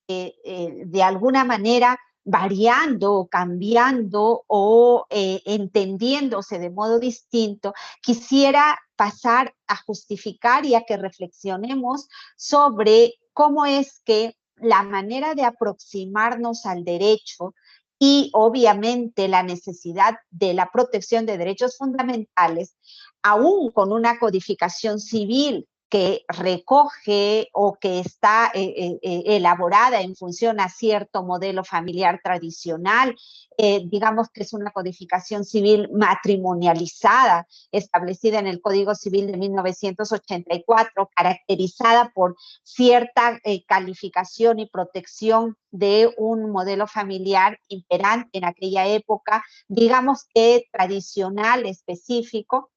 de alguna manera variando o cambiando o entendiéndose de modo distinto, quisiera pasar a justificar y a que reflexionemos sobre cómo es que la manera de aproximarnos al derecho y obviamente la necesidad de la protección de derechos fundamentales, aún con una codificación civil que recoge o que está elaborada en función a cierto modelo familiar tradicional, digamos que es una codificación civil matrimonializada, establecida en el Código Civil de 1984, caracterizada por cierta calificación y protección de un modelo familiar imperante en aquella época, digamos que tradicional, específico,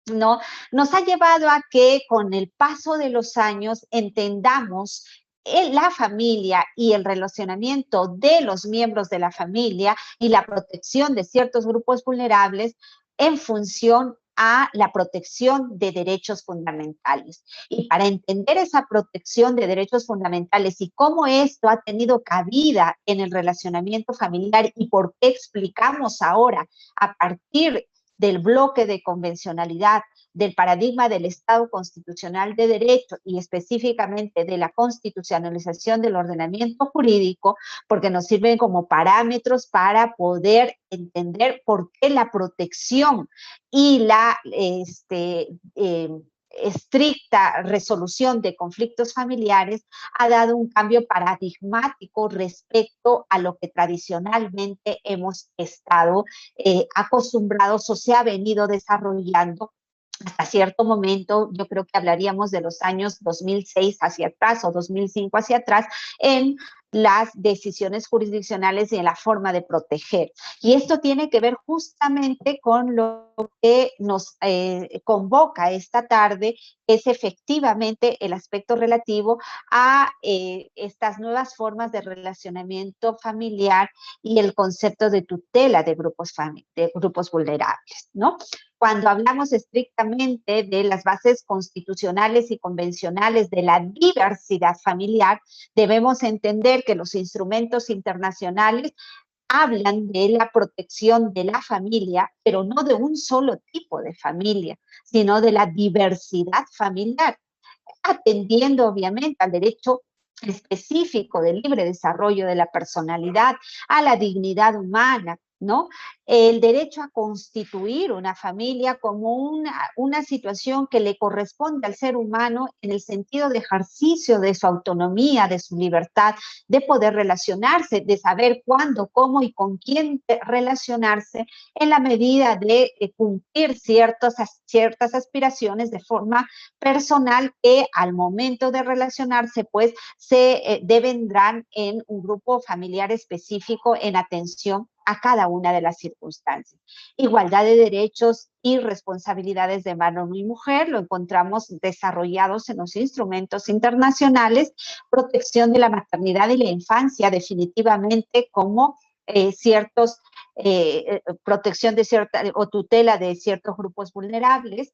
¿no? Nos ha llevado a que con el paso de los años entendamos la familia y el relacionamiento de los miembros de la familia y la protección de ciertos grupos vulnerables en función a la protección de derechos fundamentales. Y para entender esa protección de derechos fundamentales y cómo esto ha tenido cabida en el relacionamiento familiar y por qué explicamos ahora a partir del bloque de convencionalidad, del paradigma del Estado constitucional de derecho y específicamente de la constitucionalización del ordenamiento jurídico, porque nos sirven como parámetros para poder entender por qué la protección y la estricta resolución de conflictos familiares ha dado un cambio paradigmático respecto a lo que tradicionalmente hemos estado acostumbrados o se ha venido desarrollando hasta cierto momento. Yo creo que hablaríamos de los años 2006 hacia atrás o 2005 hacia atrás en las decisiones jurisdiccionales y en la forma de proteger. Y esto tiene que ver justamente con lo que nos convoca esta tarde, es efectivamente el aspecto relativo a estas nuevas formas de relacionamiento familiar y el concepto de tutela de grupos vulnerables, ¿no? Cuando hablamos estrictamente de las bases constitucionales y convencionales de la diversidad familiar, debemos entender que los instrumentos internacionales hablan de la protección de la familia, pero no de un solo tipo de familia, sino de la diversidad familiar, atendiendo obviamente al derecho específico del libre desarrollo de la personalidad, a la dignidad humana, ¿no? El derecho a constituir una familia como una situación que le corresponde al ser humano en el sentido de ejercicio de su autonomía, de su libertad, de poder relacionarse, de saber cuándo, cómo y con quién relacionarse en la medida de cumplir ciertas aspiraciones de forma personal que al momento de relacionarse pues se devendrán en un grupo familiar específico en atención a cada una de las circunstancias. Igualdad de derechos y responsabilidades de varón y mujer, lo encontramos desarrollados en los instrumentos internacionales, protección de la maternidad y la infancia, definitivamente como protección de cierta o tutela de ciertos grupos vulnerables,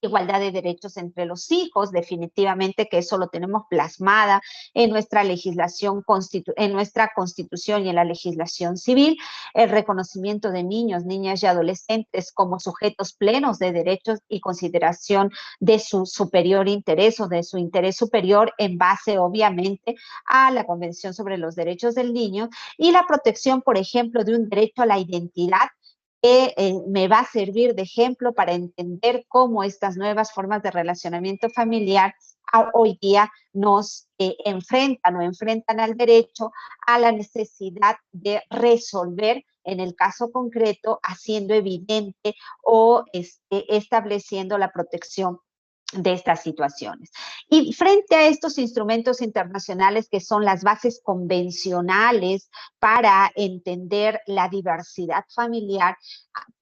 igualdad de derechos entre los hijos, definitivamente que eso lo tenemos plasmada en nuestra legislación, en nuestra constitución y en la legislación civil, el reconocimiento de niños, niñas y adolescentes como sujetos plenos de derechos y consideración de su superior interés o de su interés superior en base, obviamente, a la Convención sobre los Derechos del Niño y la protección, por ejemplo, de un derecho a la identidad que me va a servir de ejemplo para entender cómo estas nuevas formas de relacionamiento familiar hoy día nos enfrentan al derecho, a la necesidad de resolver, en el caso concreto, haciendo evidente o estableciendo la protección de estas situaciones. Y frente a estos instrumentos internacionales que son las bases convencionales para entender la diversidad familiar,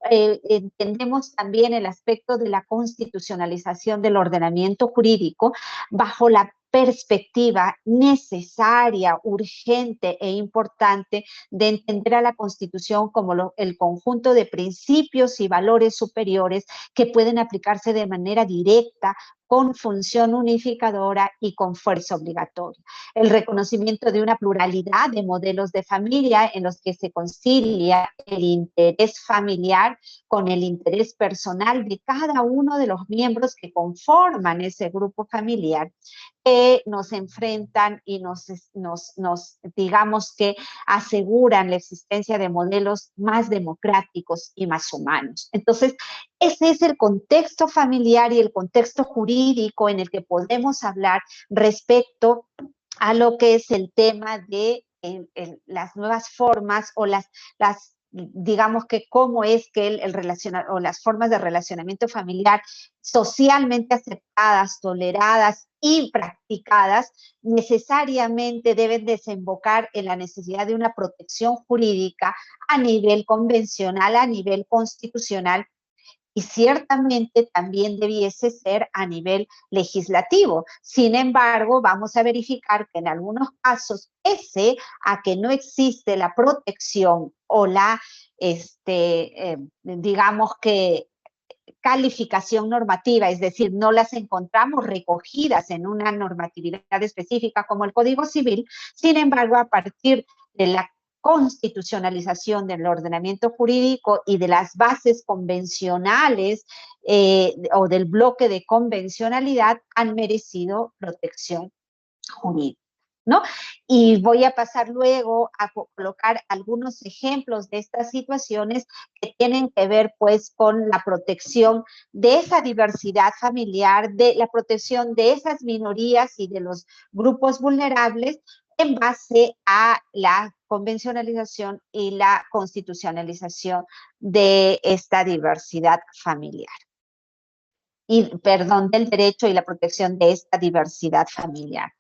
entendemos también el aspecto de la constitucionalización del ordenamiento jurídico bajo la perspectiva necesaria, urgente e importante de entender a la Constitución como el conjunto de principios y valores superiores que pueden aplicarse de manera directa, con función unificadora y con fuerza obligatoria. El reconocimiento de una pluralidad de modelos de familia en los que se concilia el interés familiar con el interés personal de cada uno de los miembros que conforman ese grupo familiar, que nos enfrentan y digamos que aseguran la existencia de modelos más democráticos y más humanos. Entonces, ese es el contexto familiar y el contexto jurídico en el que podemos hablar respecto a lo que es el tema de las nuevas formas o digamos que cómo es que o las formas de relacionamiento familiar socialmente aceptadas, toleradas y practicadas necesariamente deben desembocar en la necesidad de una protección jurídica a nivel convencional, a nivel constitucional, y ciertamente también debiese ser a nivel legislativo. Sin embargo, vamos a verificar que en algunos casos, pese a que no existe la protección o digamos que calificación normativa, es decir, no las encontramos recogidas en una normatividad específica como el Código Civil, sin embargo, a partir de la constitucionalización del ordenamiento jurídico y de las bases convencionales o del bloque de convencionalidad han merecido protección jurídica, ¿no? Y voy a pasar luego a colocar algunos ejemplos de estas situaciones que tienen que ver pues con la protección de esa diversidad familiar, de la protección de esas minorías y de los grupos vulnerables en base a la convencionalización y la constitucionalización de esta diversidad familiar. Y, perdón, del derecho y la protección de esta diversidad familiar.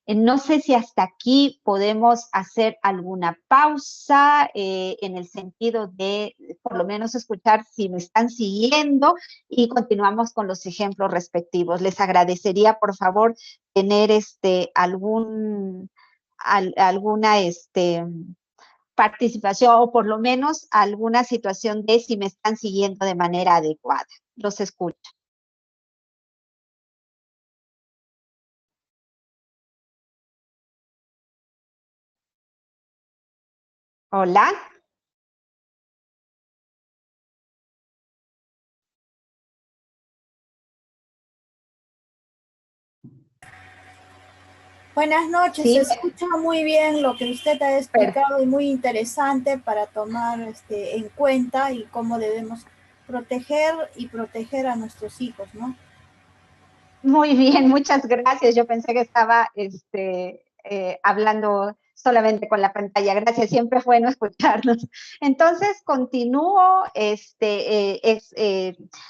No sé si hasta aquí podemos hacer alguna pausa en el sentido de, por lo menos, escuchar si me están siguiendo y continuamos con los ejemplos respectivos. Les agradecería, por favor, tener alguna participación o por lo menos alguna situación de si me están siguiendo de manera adecuada. Los escucho. Hola. Buenas noches, Sí. Se escucha muy bien lo que usted ha explicado y muy interesante para tomar en cuenta y cómo debemos proteger a nuestros hijos, ¿no? Muy bien, muchas gracias. Yo pensé que estaba hablando solamente con la pantalla. Gracias, siempre es bueno escucharnos. Entonces, continúo,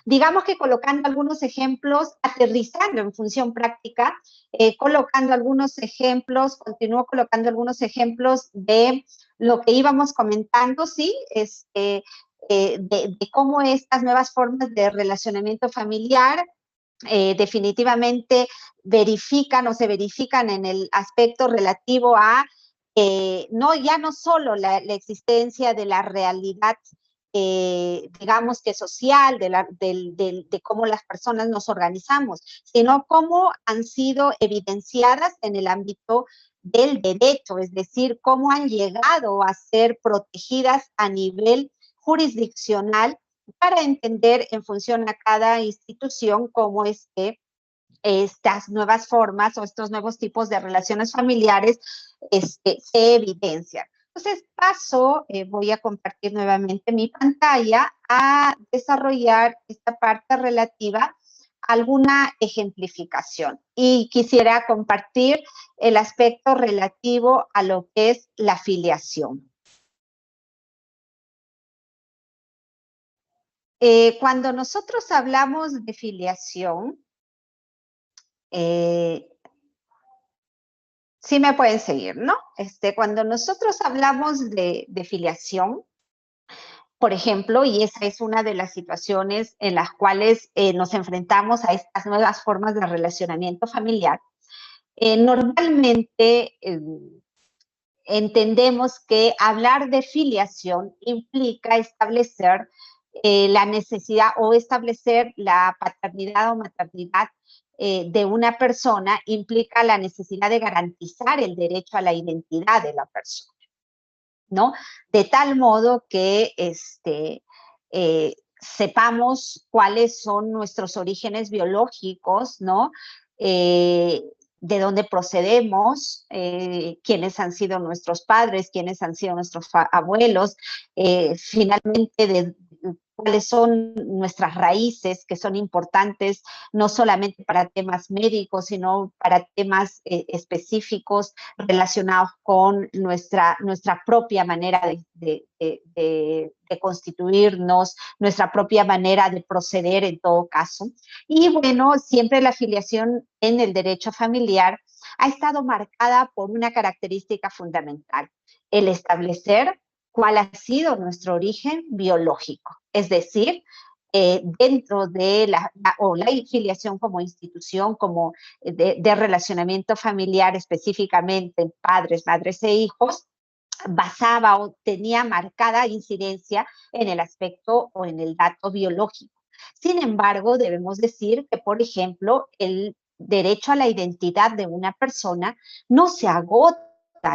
digamos que colocando algunos ejemplos, aterrizando en función práctica, colocando algunos ejemplos, continúo colocando algunos ejemplos de lo que íbamos comentando, ¿sí? De cómo estas nuevas formas de relacionamiento familiar definitivamente verifican o se verifican en el aspecto relativo a ya no solo la existencia de la realidad, digamos que social, de cómo las personas nos organizamos, sino cómo han sido evidenciadas en el ámbito del derecho, es decir, cómo han llegado a ser protegidas a nivel jurisdiccional para entender en función a cada institución cómo es que estas nuevas formas o estos nuevos tipos de relaciones familiares se evidencian. Entonces voy a compartir nuevamente mi pantalla a desarrollar esta parte relativa a alguna ejemplificación. Y quisiera compartir el aspecto relativo a lo que es la filiación. Cuando nosotros hablamos de filiación, sí me pueden seguir, ¿no? Cuando nosotros hablamos de filiación, por ejemplo, y esa es una de las situaciones en las cuales nos enfrentamos a estas nuevas formas de relacionamiento familiar, normalmente entendemos que hablar de filiación implica establecer la necesidad o establecer la paternidad o maternidad de una persona implica la necesidad de garantizar el derecho a la identidad de la persona, ¿no? De tal modo que sepamos cuáles son nuestros orígenes biológicos, ¿no? De dónde procedemos, quiénes han sido nuestros padres, quiénes han sido nuestros abuelos, finalmente de cuáles son nuestras raíces, que son importantes no solamente para temas médicos, sino para temas específicos relacionados con nuestra propia manera de constituirnos, nuestra propia manera de proceder en todo caso. Y bueno, siempre la filiación en el derecho familiar ha estado marcada por una característica fundamental, el establecer cuál ha sido nuestro origen biológico. Es decir, dentro de la filiación como institución, como de relacionamiento familiar específicamente padres, madres e hijos, basaba o tenía marcada incidencia en el aspecto o en el dato biológico. Sin embargo, debemos decir que, por ejemplo, el derecho a la identidad de una persona no se agota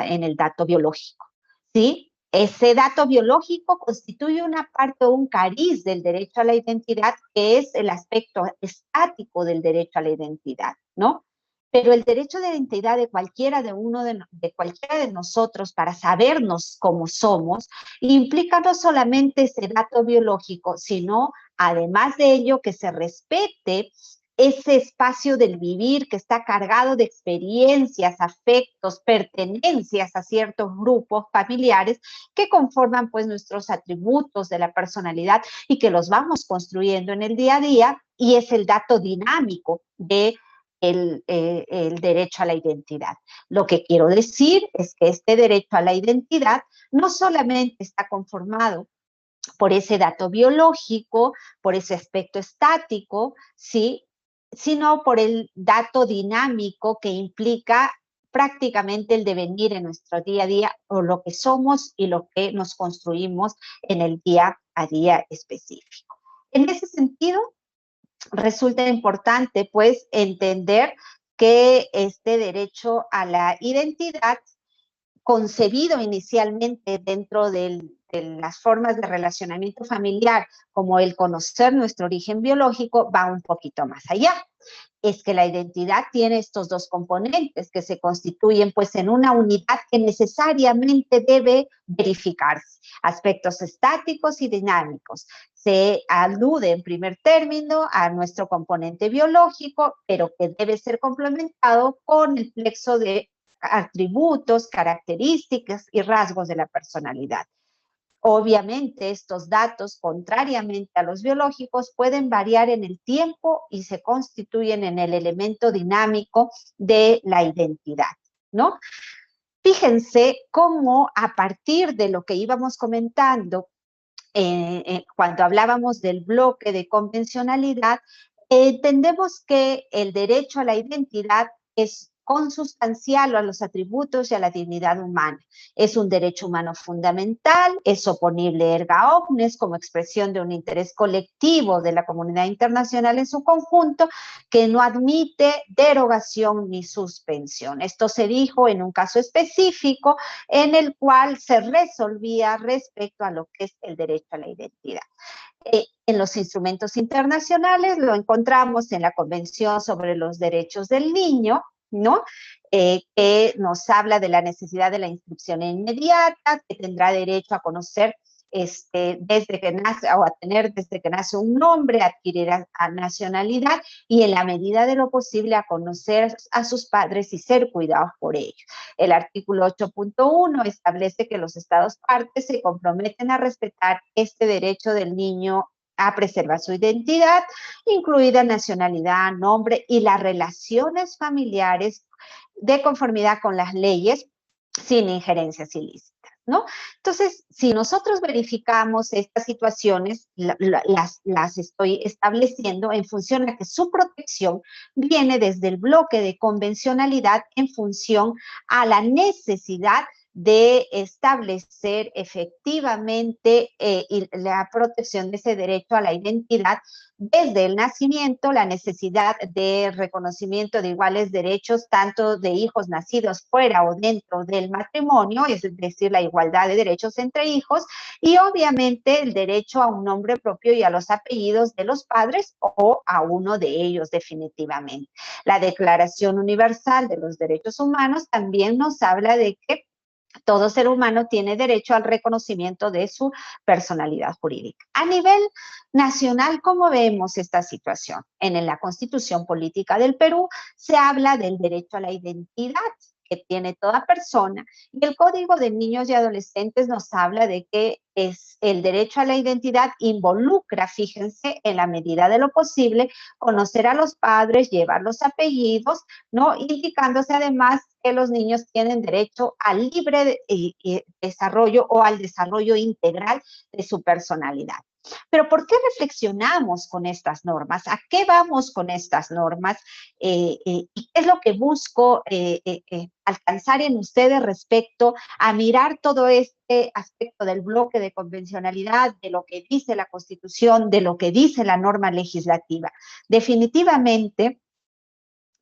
en el dato biológico, ¿sí? Ese dato biológico constituye una parte o un cariz del derecho a la identidad, que es el aspecto estático del derecho a la identidad, ¿no? Pero el derecho de identidad de cualquiera de nosotros para sabernos cómo somos implica no solamente ese dato biológico, sino además de ello que se respete ese espacio del vivir que está cargado de experiencias, afectos, pertenencias a ciertos grupos familiares que conforman pues nuestros atributos de la personalidad y que los vamos construyendo en el día a día, y es el dato dinámico de el derecho a la identidad. Lo que quiero decir es que este derecho a la identidad no solamente está conformado por ese dato biológico, por ese aspecto estático, ¿sí?, sino por el dato dinámico que implica prácticamente el devenir en nuestro día a día, o lo que somos y lo que nos construimos en el día a día específico. En ese sentido, resulta importante, pues, entender que este derecho a la identidad, concebido inicialmente dentro de las formas de relacionamiento familiar, como el conocer nuestro origen biológico, va un poquito más allá. Es que la identidad tiene estos dos componentes que se constituyen pues en una unidad que necesariamente debe verificarse, aspectos estáticos y dinámicos. Se alude en primer término a nuestro componente biológico, pero que debe ser complementado con el plexo de atributos, características y rasgos de la personalidad. Obviamente, estos datos, contrariamente a los biológicos, pueden variar en el tiempo y se constituyen en el elemento dinámico de la identidad, ¿no? Fíjense cómo a partir de lo que íbamos comentando, cuando hablábamos del bloque de convencionalidad, entendemos que el derecho a la identidad es consustancial a los atributos y a la dignidad humana. Es un derecho humano fundamental, es oponible erga omnes como expresión de un interés colectivo de la comunidad internacional en su conjunto, que no admite derogación ni suspensión. Esto se dijo en un caso específico en el cual se resolvía respecto a lo que es el derecho a la identidad. En los instrumentos internacionales lo encontramos en la Convención sobre los Derechos del Niño, ¿no? Que nos habla de la necesidad de la inscripción inmediata, que tendrá derecho a conocer desde que nace, o a tener desde que nace un nombre, adquirir a nacionalidad y en la medida de lo posible a conocer a sus padres y ser cuidados por ellos. El artículo 8.1 establece que los Estados partes se comprometen a respetar este derecho del niño a preservar su identidad, incluida nacionalidad, nombre y las relaciones familiares de conformidad con las leyes sin injerencias ilícitas, ¿no? Entonces, si nosotros verificamos estas situaciones, las estoy estableciendo en función a que su protección viene desde el bloque de convencionalidad en función a la necesidad de establecer efectivamente la protección de ese derecho a la identidad desde el nacimiento, la necesidad de reconocimiento de iguales derechos tanto de hijos nacidos fuera o dentro del matrimonio, es decir, la igualdad de derechos entre hijos, y obviamente el derecho a un nombre propio y a los apellidos de los padres o a uno de ellos definitivamente. La Declaración Universal de los Derechos Humanos también nos habla de que todo ser humano tiene derecho al reconocimiento de su personalidad jurídica. A nivel nacional, ¿cómo vemos esta situación? En la Constitución Política del Perú se habla del derecho a la identidad que tiene toda persona y el Código de Niños y Adolescentes nos habla de que es el derecho a la identidad involucra, fíjense, en la medida de lo posible, conocer a los padres, llevar los apellidos, ¿no? Indicándose además que los niños tienen derecho al libre desarrollo o al desarrollo integral de su personalidad. Pero ¿por qué reflexionamos con estas normas? ¿A qué vamos con estas normas? ¿Y qué es lo que busco alcanzar en ustedes respecto a mirar todo este aspecto del bloque de convencionalidad, de lo que dice la Constitución, de lo que dice la norma legislativa? Definitivamente,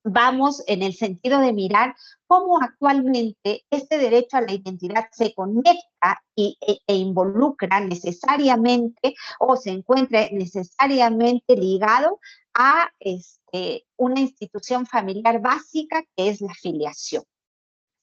vamos en el sentido de mirar cómo actualmente este derecho a la identidad se conecta e involucra necesariamente o se encuentra necesariamente ligado a una institución familiar básica que es la filiación,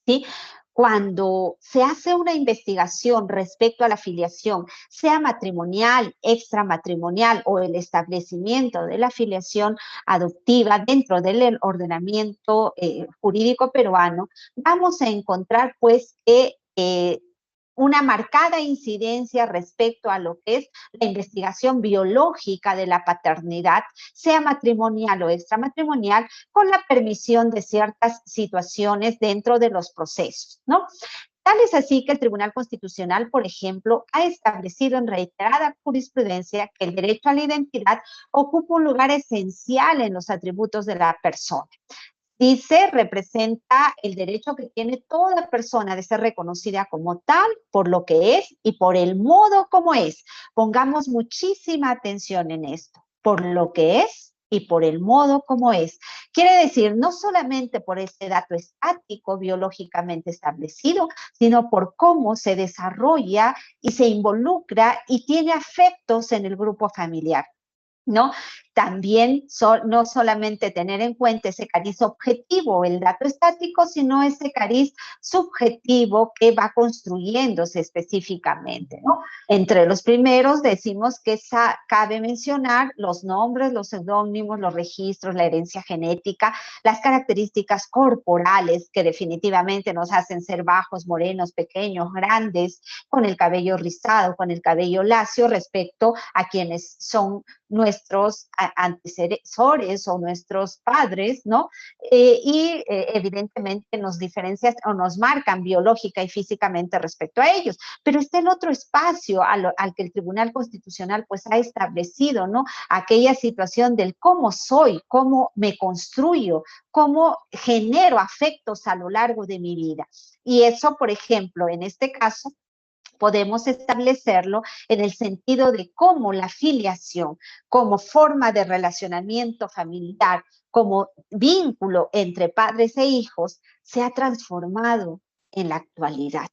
¿sí? Cuando se hace una investigación respecto a la filiación, sea matrimonial, extramatrimonial o el establecimiento de la filiación adoptiva dentro del ordenamiento jurídico peruano, vamos a encontrar pues que una marcada incidencia respecto a lo que es la investigación biológica de la paternidad, sea matrimonial o extramatrimonial, con la permisión de ciertas situaciones dentro de los procesos, ¿no? Tal es así que el Tribunal Constitucional, por ejemplo, ha establecido en reiterada jurisprudencia que el derecho a la identidad ocupa un lugar esencial en los atributos de la persona. Dice, representa el derecho que tiene toda persona de ser reconocida como tal, por lo que es y por el modo como es. Pongamos muchísima atención en esto, por lo que es y por el modo como es. Quiere decir, no solamente por este dato estático biológicamente establecido, sino por cómo se desarrolla y se involucra y tiene afectos en el grupo familiar, ¿no? también no solamente tener en cuenta ese cariz objetivo, el dato estático, sino ese cariz subjetivo que va construyéndose específicamente, ¿no? Entre los primeros decimos que cabe mencionar los nombres, los seudónimos, los registros, la herencia genética, las características corporales que definitivamente nos hacen ser bajos, morenos, pequeños, grandes, con el cabello rizado, con el cabello lacio, respecto a quienes son nuestros antecesores o nuestros padres, ¿no? Evidentemente nos diferencian o nos marcan biológica y físicamente respecto a ellos. Pero está el otro espacio al que el Tribunal Constitucional pues ha establecido, ¿no? Aquella situación del cómo soy, cómo me construyo, cómo genero afectos a lo largo de mi vida. Y eso, por ejemplo, en este caso, podemos establecerlo en el sentido de cómo la filiación, como forma de relacionamiento familiar, como vínculo entre padres e hijos, se ha transformado en la actualidad.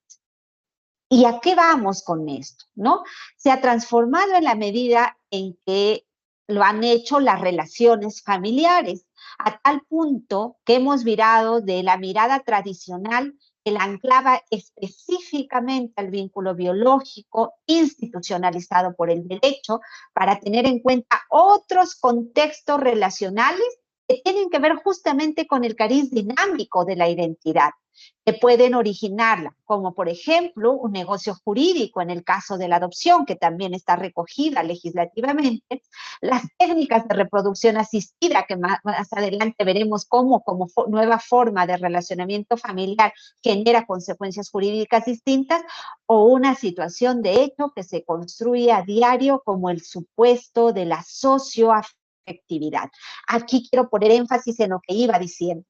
¿Y a qué vamos con esto? ¿No? Se ha transformado en la medida en que lo han hecho las relaciones familiares, a tal punto que hemos virado de la mirada tradicional que la anclaba específicamente al vínculo biológico institucionalizado por el derecho, para tener en cuenta otros contextos relacionales que tienen que ver justamente con el cariz dinámico de la identidad, que pueden originarla, como por ejemplo un negocio jurídico en el caso de la adopción, que también está recogida legislativamente, las técnicas de reproducción asistida, que más adelante veremos cómo como nueva forma de relacionamiento familiar genera consecuencias jurídicas distintas, o una situación de hecho que se construye a diario como el supuesto de la socioafectividad. Aquí quiero poner énfasis en lo que iba diciendo.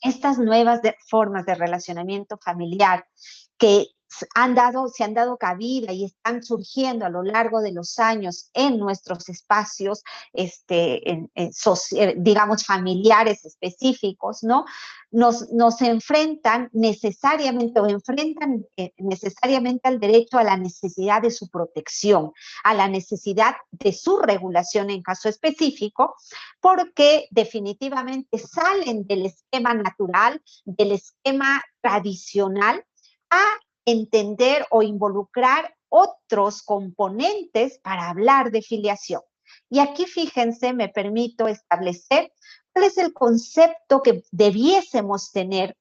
Estas nuevas formas de relacionamiento familiar que se han dado cabida y están surgiendo a lo largo de los años en nuestros espacios, digamos, familiares específicos, ¿no? Nos enfrentan necesariamente o enfrentan necesariamente al derecho a la necesidad de su protección, a la necesidad de su regulación en caso específico, porque definitivamente salen del esquema natural, del esquema tradicional, a entender o involucrar otros componentes para hablar de filiación. Y aquí, fíjense, me permito establecer cuál es el concepto que debiésemos tener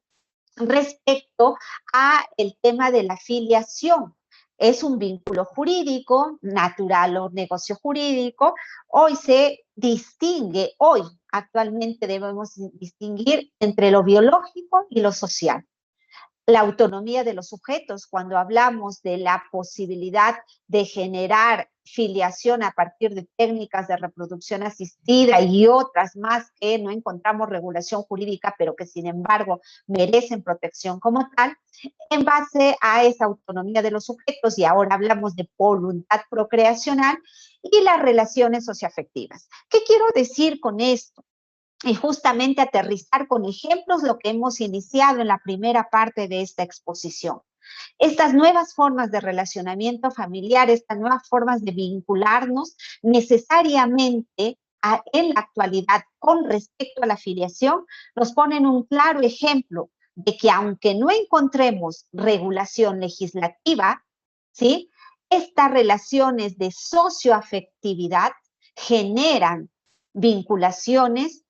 respecto a el tema de la filiación. Es un vínculo jurídico, natural o negocio jurídico. Hoy se distingue, actualmente debemos distinguir entre lo biológico y lo social. La autonomía de los sujetos, cuando hablamos de la posibilidad de generar filiación a partir de técnicas de reproducción asistida y otras más que no encontramos regulación jurídica, pero que sin embargo merecen protección como tal, en base a esa autonomía de los sujetos, y ahora hablamos de voluntad procreacional y las relaciones socioafectivas. ¿Qué quiero decir con esto? Y justamente aterrizar con ejemplos lo que hemos iniciado en la primera parte de esta exposición. Estas nuevas formas de relacionamiento familiar, estas nuevas formas de vincularnos necesariamente en la actualidad con respecto a la filiación, nos ponen un claro ejemplo de que aunque no encontremos regulación legislativa, ¿sí?, estas relaciones de socioafectividad generan vinculaciones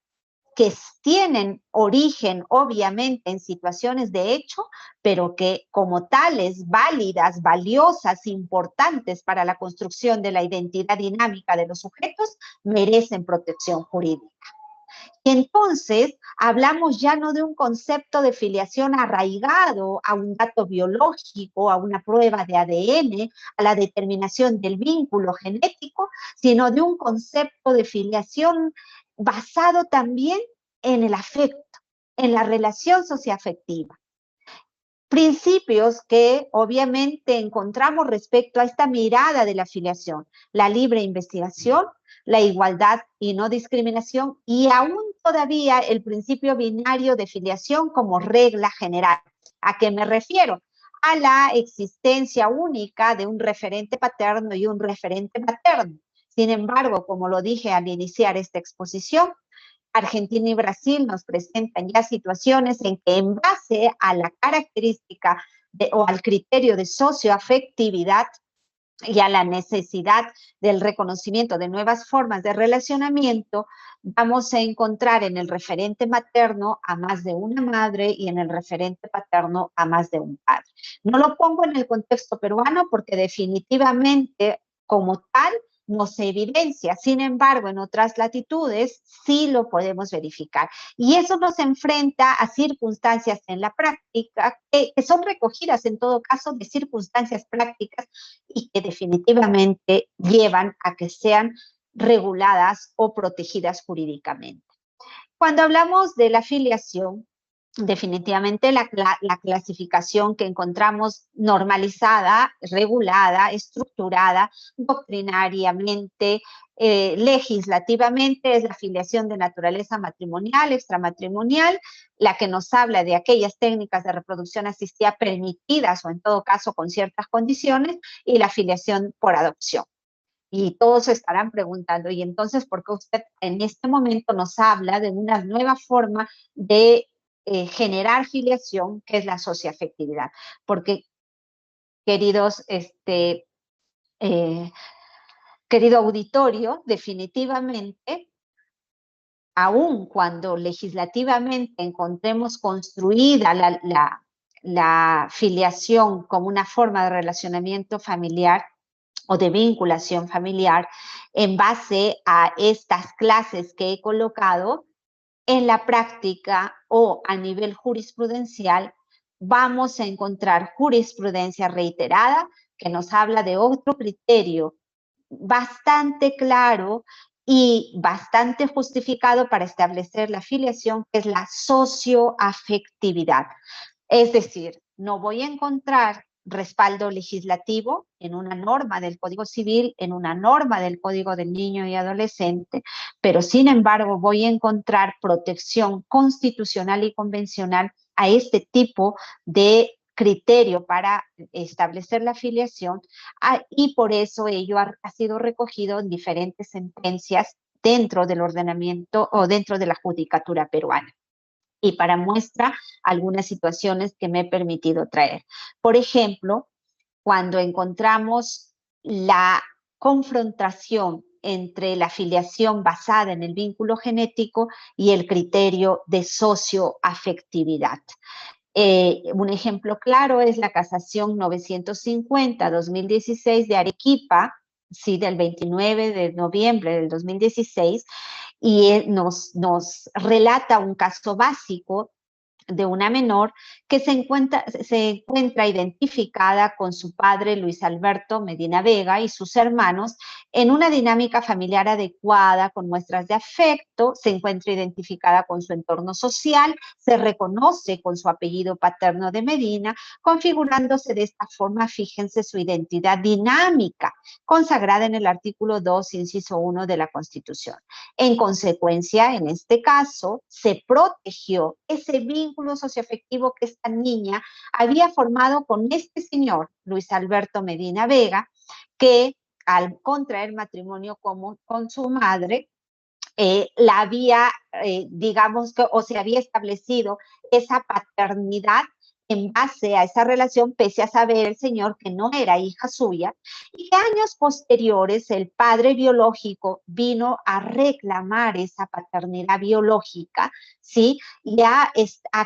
que tienen origen obviamente en situaciones de hecho, pero que como tales, válidas, valiosas, importantes para la construcción de la identidad dinámica de los sujetos, merecen protección jurídica. Y entonces hablamos ya no de un concepto de filiación arraigado a un dato biológico, a una prueba de ADN, a la determinación del vínculo genético, sino de un concepto de filiación basado también en el afecto, en la relación socioafectiva. Principios que obviamente encontramos respecto a esta mirada de la filiación: la libre investigación, la igualdad y no discriminación, y aún todavía el principio binario de filiación como regla general. ¿A qué me refiero? A la existencia única de un referente paterno y un referente materno. Sin embargo, como lo dije al iniciar esta exposición, Argentina y Brasil nos presentan ya situaciones en que en base a la característica o al criterio de socioafectividad y a la necesidad del reconocimiento de nuevas formas de relacionamiento, vamos a encontrar en el referente materno a más de una madre y en el referente paterno a más de un padre. No lo pongo en el contexto peruano porque definitivamente como tal no se evidencia. Sin embargo, en otras latitudes sí lo podemos verificar. Y eso nos enfrenta a circunstancias en la práctica que son recogidas en todo caso de circunstancias prácticas y que definitivamente llevan a que sean reguladas o protegidas jurídicamente. Cuando hablamos de la filiación, definitivamente la clasificación que encontramos normalizada, regulada, estructurada, doctrinariamente, legislativamente, es la filiación de naturaleza matrimonial, extramatrimonial, la que nos habla de aquellas técnicas de reproducción asistida permitidas o en todo caso con ciertas condiciones, y la filiación por adopción. Y todos se estarán preguntando, ¿y entonces por qué usted en este momento nos habla de una nueva forma de generar filiación, que es la socioafectividad? Porque, queridos, querido auditorio, definitivamente, aun cuando legislativamente encontremos construida la filiación como una forma de relacionamiento familiar, o de vinculación familiar, en base a estas clases que he colocado, en la práctica o a nivel jurisprudencial vamos a encontrar jurisprudencia reiterada que nos habla de otro criterio bastante claro y bastante justificado para establecer la filiación, que es la socioafectividad. Es decir, no voy a encontrar respaldo legislativo en una norma del Código Civil, en una norma del Código del Niño y Adolescente, pero sin embargo voy a encontrar protección constitucional y convencional a este tipo de criterio para establecer la filiación, y por eso ello ha sido recogido en diferentes sentencias dentro del ordenamiento o dentro de la judicatura peruana. Y para muestra, algunas situaciones que me he permitido traer. Por ejemplo, cuando encontramos la confrontación entre la filiación basada en el vínculo genético y el criterio de socioafectividad. Un ejemplo claro es la casación 950-2016 de Arequipa, sí, del 29 de noviembre del 2016, y nos relata un caso básico de una menor que se encuentra identificada con su padre Luis Alberto Medina Vega y sus hermanos en una dinámica familiar adecuada, con muestras de afecto, se encuentra identificada con su entorno social, se reconoce con su apellido paterno de Medina, configurándose de esta forma, fíjense, su identidad dinámica, consagrada en el artículo 2, inciso 1 de la Constitución. En consecuencia, en este caso, se protegió ese vínculo socioafectivo que esta niña había formado con este señor, Luis Alberto Medina Vega, que al contraer matrimonio con su madre, la había, digamos, o se había establecido esa paternidad en base a esa relación, pese a saber el señor que no era hija suya, y que años posteriores el padre biológico vino a reclamar esa paternidad biológica, ¿sí? Y a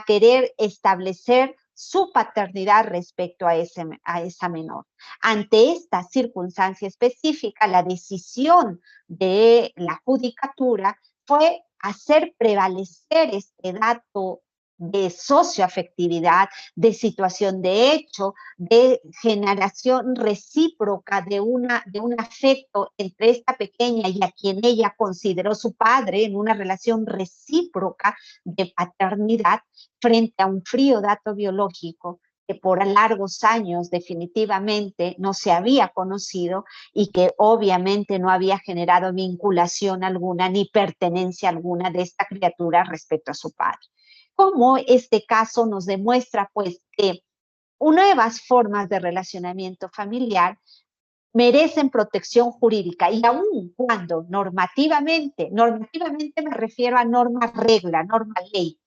querer establecer su paternidad respecto a esa menor. Ante esta circunstancia específica, la decisión de la judicatura fue hacer prevalecer este dato de socioafectividad, de situación de hecho, de generación recíproca de un afecto entre esta pequeña y a quien ella consideró su padre, en una relación recíproca de paternidad, frente a un frío dato biológico que por largos años definitivamente no se había conocido y que obviamente no había generado vinculación alguna ni pertenencia alguna de esta criatura respecto a su padre. Como este caso nos demuestra pues que nuevas formas de relacionamiento familiar merecen protección jurídica, y aun cuando normativamente me refiero a norma regla, norma ley,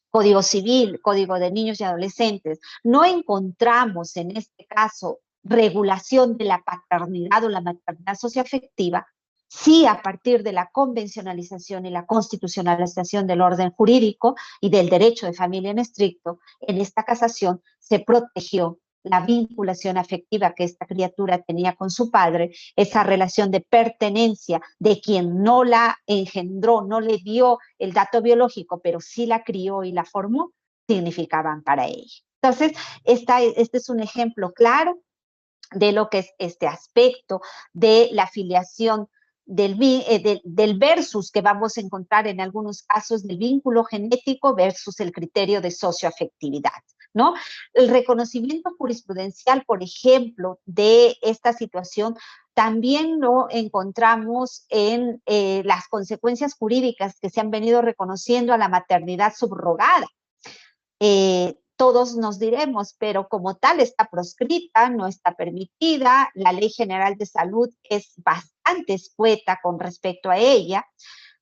Código Civil, Código de Niños y Adolescentes, no encontramos en este caso regulación de la paternidad o la maternidad socioafectiva, sí, a partir de la convencionalización y la constitucionalización del orden jurídico y del derecho de familia en estricto, en esta casación se protegió la vinculación afectiva que esta criatura tenía con su padre, esa relación de pertenencia de quien no la engendró, no le dio el dato biológico, pero sí la crió y la formó, significaban para ella. Entonces, este es un ejemplo claro de lo que es este aspecto de la filiación del versus que vamos a encontrar en algunos casos del vínculo genético versus el criterio de socioafectividad, ¿no? El reconocimiento jurisprudencial, por ejemplo, de esta situación también lo encontramos en las consecuencias jurídicas que se han venido reconociendo a la maternidad subrogada. Todos nos diremos, pero como tal está proscrita, no está permitida, la Ley General de Salud es bastante escueta con respecto a ella,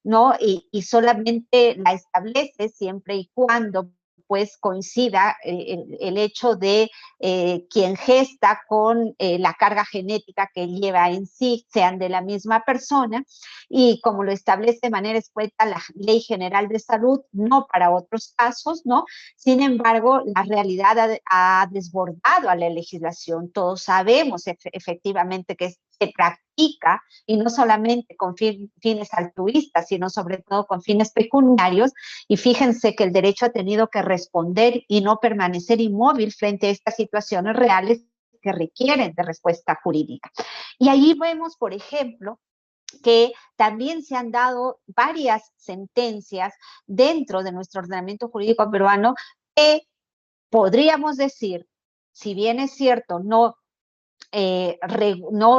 ¿no? Y solamente la establece siempre y cuando pues coincida el hecho de quien gesta con la carga genética que lleva en sí, sean de la misma persona, y como lo establece de manera escueta la Ley General de Salud, no para otros casos, ¿no? Sin embargo, la realidad ha desbordado a la legislación. Todos sabemos efectivamente que se practica, y no solamente con fines altruistas, sino sobre todo con fines pecuniarios, y fíjense que el derecho ha tenido que responder y no permanecer inmóvil frente a estas situaciones reales que requieren de respuesta jurídica. Y ahí vemos, por ejemplo, que también se han dado varias sentencias dentro de nuestro ordenamiento jurídico peruano que podríamos decir, si bien es cierto, no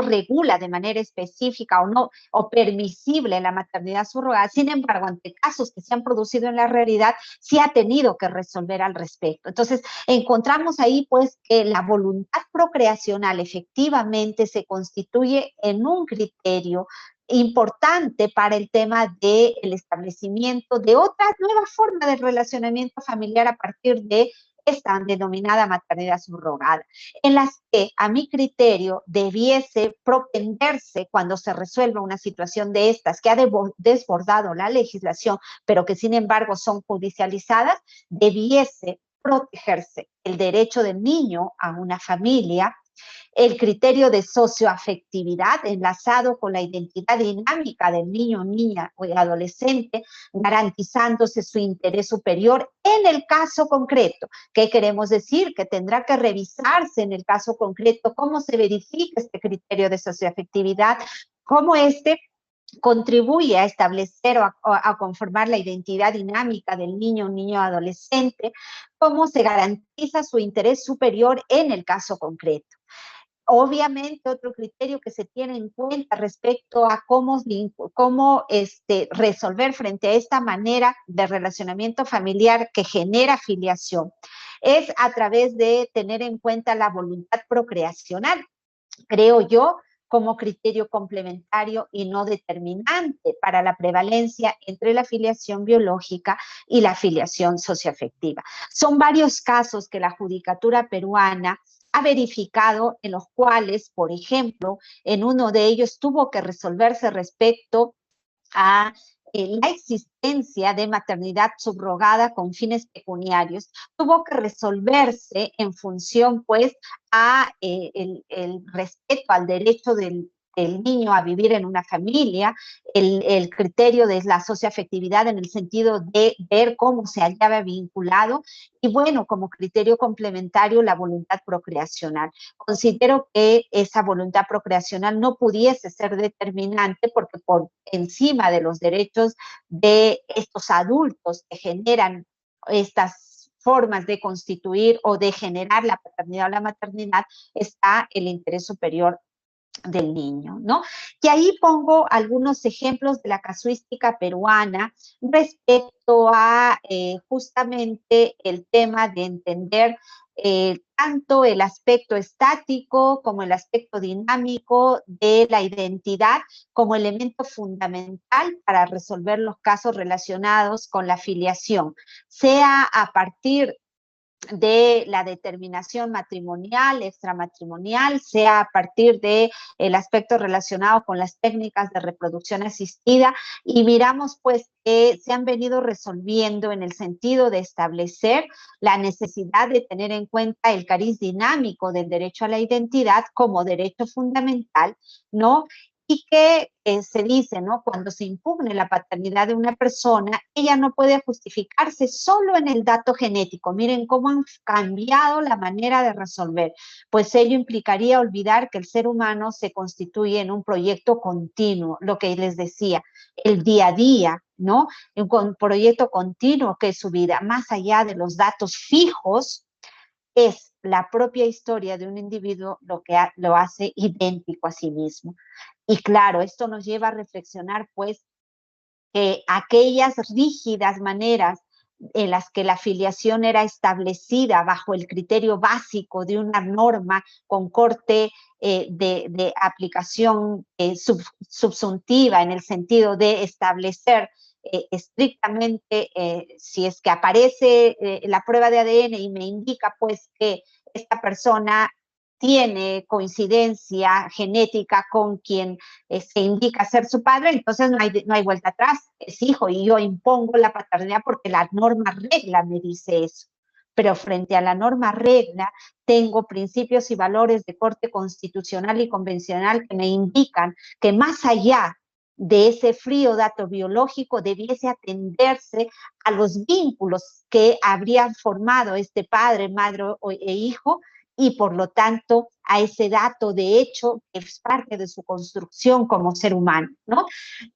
regula de manera específica o permisible la maternidad subrogada, sin embargo, ante casos que se han producido en la realidad, sí ha tenido que resolver al respecto. Entonces, encontramos ahí pues que la voluntad procreacional efectivamente se constituye en un criterio importante para el tema del establecimiento de otra nueva forma de relacionamiento familiar a partir de esta denominada maternidad subrogada, en las que a mi criterio debiese propenderse cuando se resuelva una situación de estas que ha desbordado la legislación, pero que sin embargo son judicializadas, debiese protegerse el derecho del niño a una familia, el criterio de socioafectividad enlazado con la identidad dinámica del niño, niña o adolescente, garantizándose su interés superior en el caso concreto. ¿Qué queremos decir? Que tendrá que revisarse en el caso concreto cómo se verifica este criterio de socioafectividad, cómo este contribuye a establecer o a conformar la identidad dinámica del niño o niño adolescente, cómo se garantiza su interés superior en el caso concreto. Obviamente, otro criterio que se tiene en cuenta respecto a cómo resolver frente a esta manera de relacionamiento familiar que genera filiación es a través de tener en cuenta la voluntad procreacional, creo yo, como criterio complementario y no determinante para la prevalencia entre la filiación biológica y la filiación socioafectiva. Son varios casos que la judicatura peruana ha verificado en los cuales, por ejemplo, en uno de ellos tuvo que resolverse respecto a la existencia de maternidad subrogada con fines pecuniarios, tuvo que resolverse en función, pues, a el respeto al derecho del niño a vivir en una familia, el criterio de la socioafectividad en el sentido de ver cómo se hallaba vinculado, y bueno, como criterio complementario, la voluntad procreacional. Considero que esa voluntad procreacional no pudiese ser determinante porque por encima de los derechos de estos adultos que generan estas formas de constituir o de generar la paternidad o la maternidad, está el interés superior del niño, ¿no? Y ahí pongo algunos ejemplos de la casuística peruana respecto a justamente el tema de entender tanto el aspecto estático como el aspecto dinámico de la identidad como elemento fundamental para resolver los casos relacionados con la filiación, sea a partir de la determinación matrimonial, extramatrimonial, sea a partir de el aspecto relacionado con las técnicas de reproducción asistida, y miramos pues que se han venido resolviendo en el sentido de establecer la necesidad de tener en cuenta el cariz dinámico del derecho a la identidad como derecho fundamental, ¿no? Y que se dice, ¿no? Cuando se impugne la paternidad de una persona, ella no puede justificarse solo en el dato genético. Miren cómo han cambiado la manera de resolver, pues ello implicaría olvidar que el ser humano se constituye en un proyecto continuo, lo que les decía, el día a día, ¿no? Un proyecto continuo que es su vida, más allá de los datos fijos, es la propia historia de un individuo lo que lo hace idéntico a sí mismo. Y claro, esto nos lleva a reflexionar, pues, que aquellas rígidas maneras en las que la filiación era establecida bajo el criterio básico de una norma con corte de aplicación subsuntiva, en el sentido de establecer estrictamente, si es que aparece la prueba de ADN y me indica pues que esta persona tiene coincidencia genética con quien se indica ser su padre, entonces no hay vuelta atrás, es hijo, y yo impongo la paternidad porque la norma regla me dice eso. Pero frente a la norma regla, tengo principios y valores de corte constitucional y convencional que me indican que más allá de ese frío dato biológico debiese atenderse a los vínculos que habrían formado este padre, madre e hijo, y por lo tanto a ese dato de hecho que es parte de su construcción como ser humano, ¿no?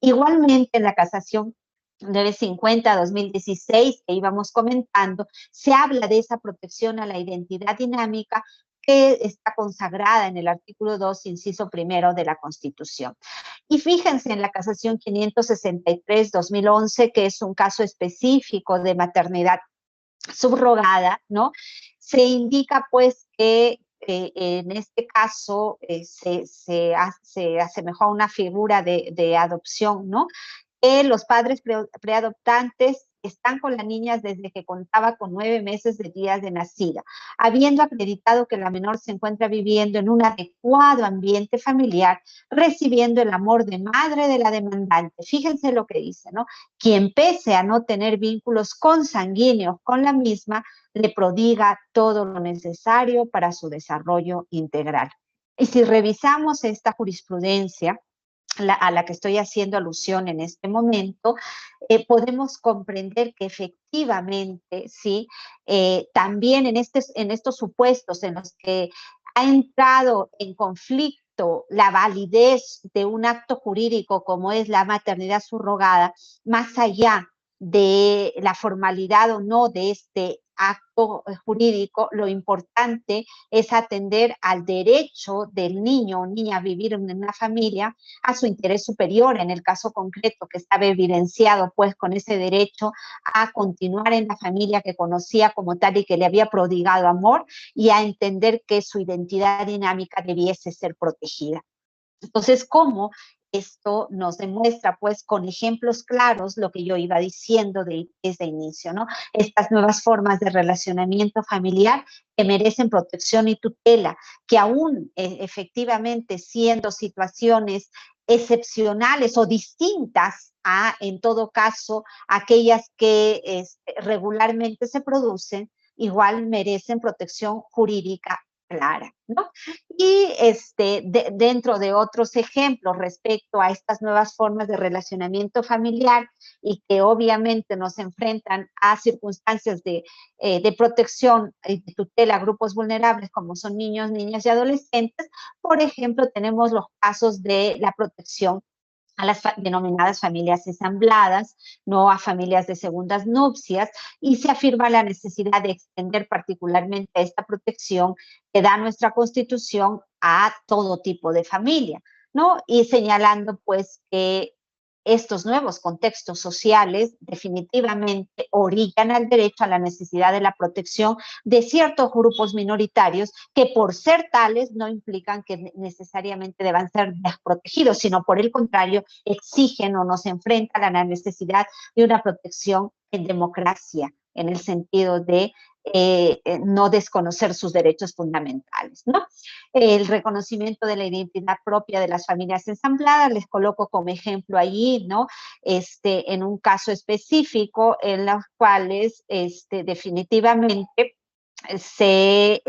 Igualmente en la casación 950-2016 que íbamos comentando, se habla de esa protección a la identidad dinámica que está consagrada en el artículo 2, inciso primero de la Constitución. Y fíjense en la casación 563-2011, que es un caso específico de maternidad subrogada, ¿no? Se indica pues que en este caso se asemejó a una figura de adopción, ¿no? Que los padres preadoptantes están con las niñas desde que contaba con 9 meses de días de nacida, habiendo acreditado que la menor se encuentra viviendo en un adecuado ambiente familiar, recibiendo el amor de madre de la demandante. Fíjense lo que dice, ¿no? Quien pese a no tener vínculos consanguíneos con la misma, le prodiga todo lo necesario para su desarrollo integral. Y si revisamos esta jurisprudencia, a la que estoy haciendo alusión en este momento, podemos comprender que efectivamente, sí, también en estos supuestos en los que ha entrado en conflicto la validez de un acto jurídico como es la maternidad subrogada, más allá de la formalidad o no de este acto jurídico, lo importante es atender al derecho del niño o niña a vivir en una familia, a su interés superior, en el caso concreto que estaba evidenciado pues con ese derecho a continuar en la familia que conocía como tal y que le había prodigado amor, y a entender que su identidad dinámica debiese ser protegida. Entonces, ¿cómo esto nos demuestra, pues, con ejemplos claros lo que yo iba diciendo desde inicio, ¿no? Estas nuevas formas de relacionamiento familiar que merecen protección y tutela, que aún efectivamente siendo situaciones excepcionales o distintas a, en todo caso, aquellas que regularmente se producen, igual merecen protección jurídica clara, ¿no? Y dentro de otros ejemplos respecto a estas nuevas formas de relacionamiento familiar y que obviamente nos enfrentan a circunstancias de protección y de tutela a grupos vulnerables como son niños, niñas y adolescentes, por ejemplo, tenemos los casos de la protección a las denominadas familias ensambladas, no a familias de segundas nupcias, y se afirma la necesidad de extender particularmente esta protección que da nuestra Constitución a todo tipo de familia, ¿no? Y señalando pues que estos nuevos contextos sociales definitivamente orillan al derecho a la necesidad de la protección de ciertos grupos minoritarios que por ser tales no implican que necesariamente deban ser desprotegidos, sino por el contrario exigen o nos enfrentan a la necesidad de una protección en democracia, en el sentido de no desconocer sus derechos fundamentales, ¿no? El reconocimiento de la identidad propia de las familias ensambladas, les coloco como ejemplo allí, ¿no? En un caso específico en los cuales definitivamente se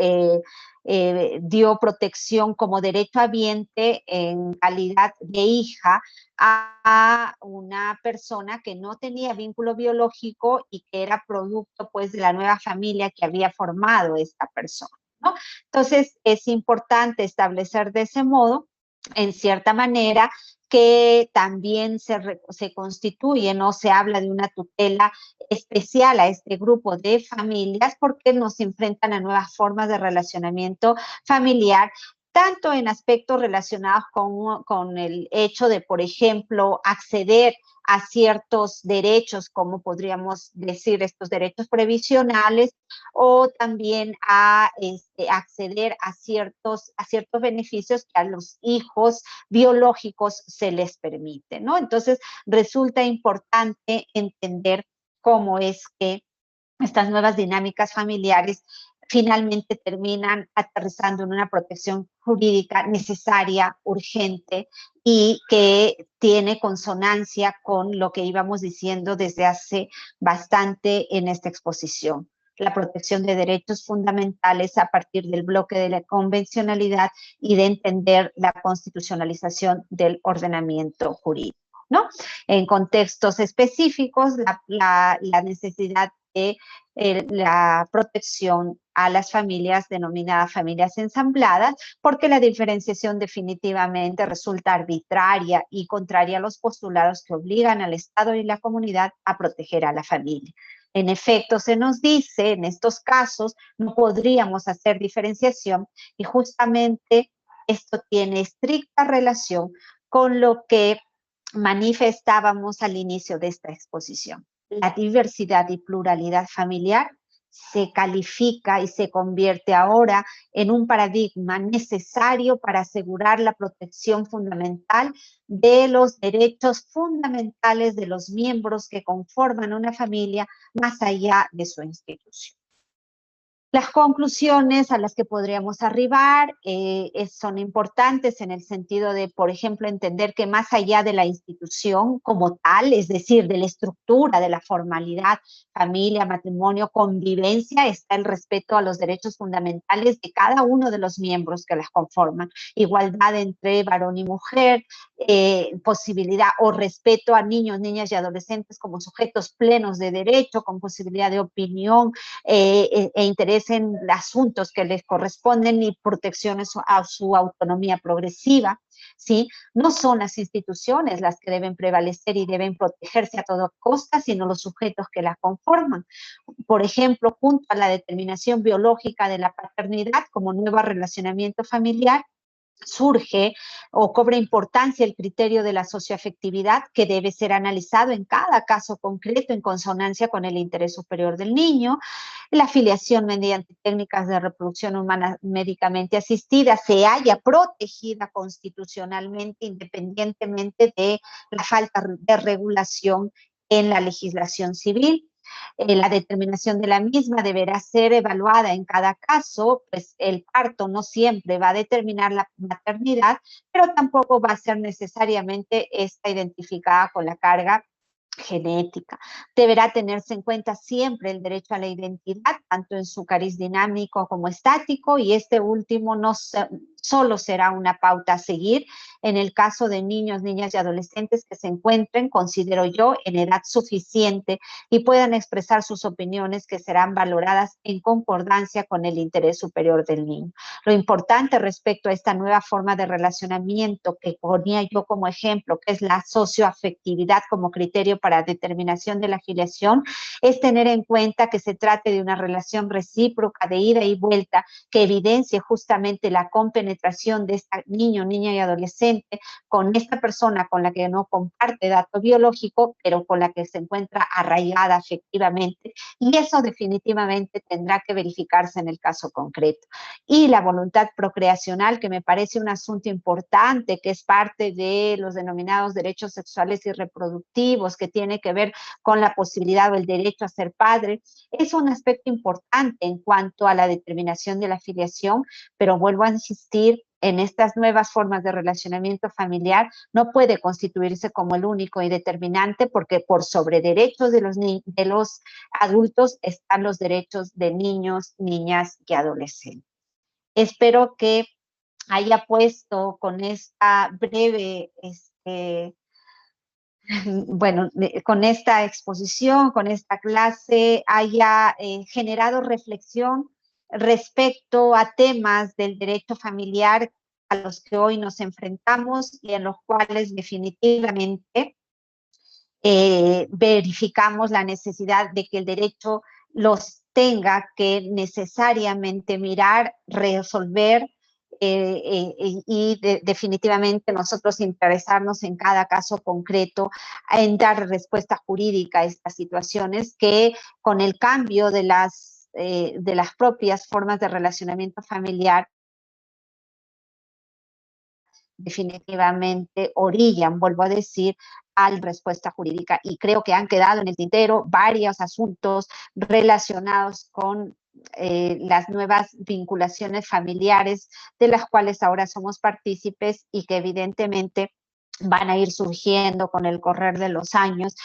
dio protección como derecho habiente en calidad de hija a una persona que no tenía vínculo biológico y que era producto pues de la nueva familia que había formado esta persona, ¿no? Entonces es importante establecer de ese modo, en cierta manera, que también se constituye, no se habla de una tutela especial a este grupo de familias porque nos enfrentan a nuevas formas de relacionamiento familiar, tanto en aspectos relacionados con el hecho de, por ejemplo, acceder a ciertos derechos, como podríamos decir, estos derechos previsionales, o también a acceder a ciertos beneficios que a los hijos biológicos se les permite, ¿no? Entonces, resulta importante entender cómo es que estas nuevas dinámicas familiares finalmente terminan aterrizando en una protección jurídica necesaria, urgente y que tiene consonancia con lo que íbamos diciendo desde hace bastante en esta exposición. La protección de derechos fundamentales a partir del bloque de la convencionalidad y de entender la constitucionalización del ordenamiento jurídico, ¿no? En contextos específicos, la necesidad de la protección a las familias denominadas familias ensambladas, porque la diferenciación definitivamente resulta arbitraria y contraria a los postulados que obligan al Estado y la comunidad a proteger a la familia. En efecto, se nos dice, en estos casos, no podríamos hacer diferenciación y justamente esto tiene estricta relación con lo que manifestábamos al inicio de esta exposición. La diversidad y pluralidad familiar se califica y se convierte ahora en un paradigma necesario para asegurar la protección fundamental de los derechos fundamentales de los miembros que conforman una familia más allá de su institución. Las conclusiones a las que podríamos arribar son importantes en el sentido de, por ejemplo, entender que más allá de la institución como tal, es decir, de la estructura, de la formalidad, familia, matrimonio, convivencia, está el respeto a los derechos fundamentales de cada uno de los miembros que las conforman. Igualdad entre varón y mujer, posibilidad o respeto a niños, niñas y adolescentes como sujetos plenos de derecho, con posibilidad de opinión e interés en asuntos que les corresponden y protecciones a su autonomía progresiva, ¿sí? No son las instituciones las que deben prevalecer y deben protegerse a toda costa, sino los sujetos que las conforman. Por ejemplo, junto a la determinación biológica de la paternidad como nuevo relacionamiento familiar, surge o cobra importancia el criterio de la socioafectividad que debe ser analizado en cada caso concreto en consonancia con el interés superior del niño. La filiación mediante técnicas de reproducción humana médicamente asistida se halla protegida constitucionalmente independientemente de la falta de regulación en la legislación civil. La determinación de la misma deberá ser evaluada en cada caso, pues el parto no siempre va a determinar la maternidad, pero tampoco va a ser necesariamente esta identificada con la carga genética. Deberá tenerse en cuenta siempre el derecho a la identidad, tanto en su cariz dinámico como estático, y este último no solo será una pauta a seguir en el caso de niños, niñas y adolescentes que se encuentren, considero yo, en edad suficiente y puedan expresar sus opiniones que serán valoradas en concordancia con el interés superior del niño. Lo importante respecto a esta nueva forma de relacionamiento que ponía yo como ejemplo, que es la socioafectividad como criterio para determinación de la filiación, es tener en cuenta que se trate de una relación recíproca de ida y vuelta que evidencie justamente la compenetración compenetración de este niño, niña y adolescente con esta persona con la que no comparte dato biológico, pero con la que se encuentra arraigada afectivamente, y eso definitivamente tendrá que verificarse en el caso concreto. Y la voluntad procreacional, que me parece un asunto importante, que es parte de los denominados derechos sexuales y reproductivos, que tiene que ver con la posibilidad o el derecho a ser padre, es un aspecto importante en cuanto a la determinación de la filiación, pero vuelvo a insistir, en estas nuevas formas de relacionamiento familiar no puede constituirse como el único y determinante, porque por sobre derechos de los adultos están los derechos de niños, niñas y adolescentes. Espero que haya puesto con esta breve, bueno, con esta exposición, con esta clase, haya generado reflexión respecto a temas del derecho familiar a los que hoy nos enfrentamos y en los cuales definitivamente verificamos la necesidad de que el derecho los tenga que necesariamente mirar, resolver definitivamente nosotros interesarnos en cada caso concreto, en dar respuesta jurídica a estas situaciones que con el cambio de las propias formas de relacionamiento familiar definitivamente orillan, vuelvo a decir, a la respuesta jurídica. Y creo que han quedado en el tintero varios asuntos relacionados con las nuevas vinculaciones familiares de las cuales ahora somos partícipes y que evidentemente van a ir surgiendo con el correr de los años,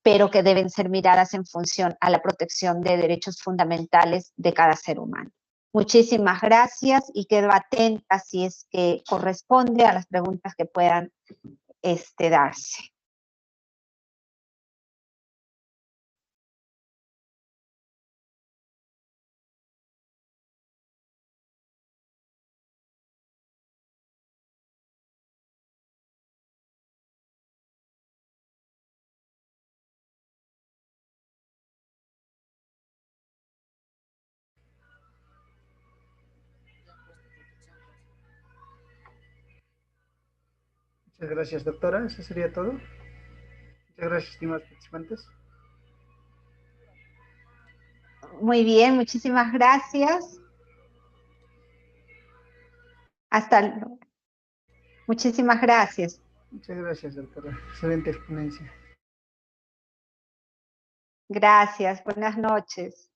pero que deben ser miradas en función a la protección de derechos fundamentales de cada ser humano. Muchísimas gracias y quedo atenta si es que corresponde a las preguntas que puedan darse. Muchas gracias, doctora. Eso sería todo. Muchas gracias, estimados participantes. Muy bien, muchísimas gracias. Hasta luego. Muchísimas gracias. Muchas gracias, doctora. Excelente exponencia. Gracias, buenas noches.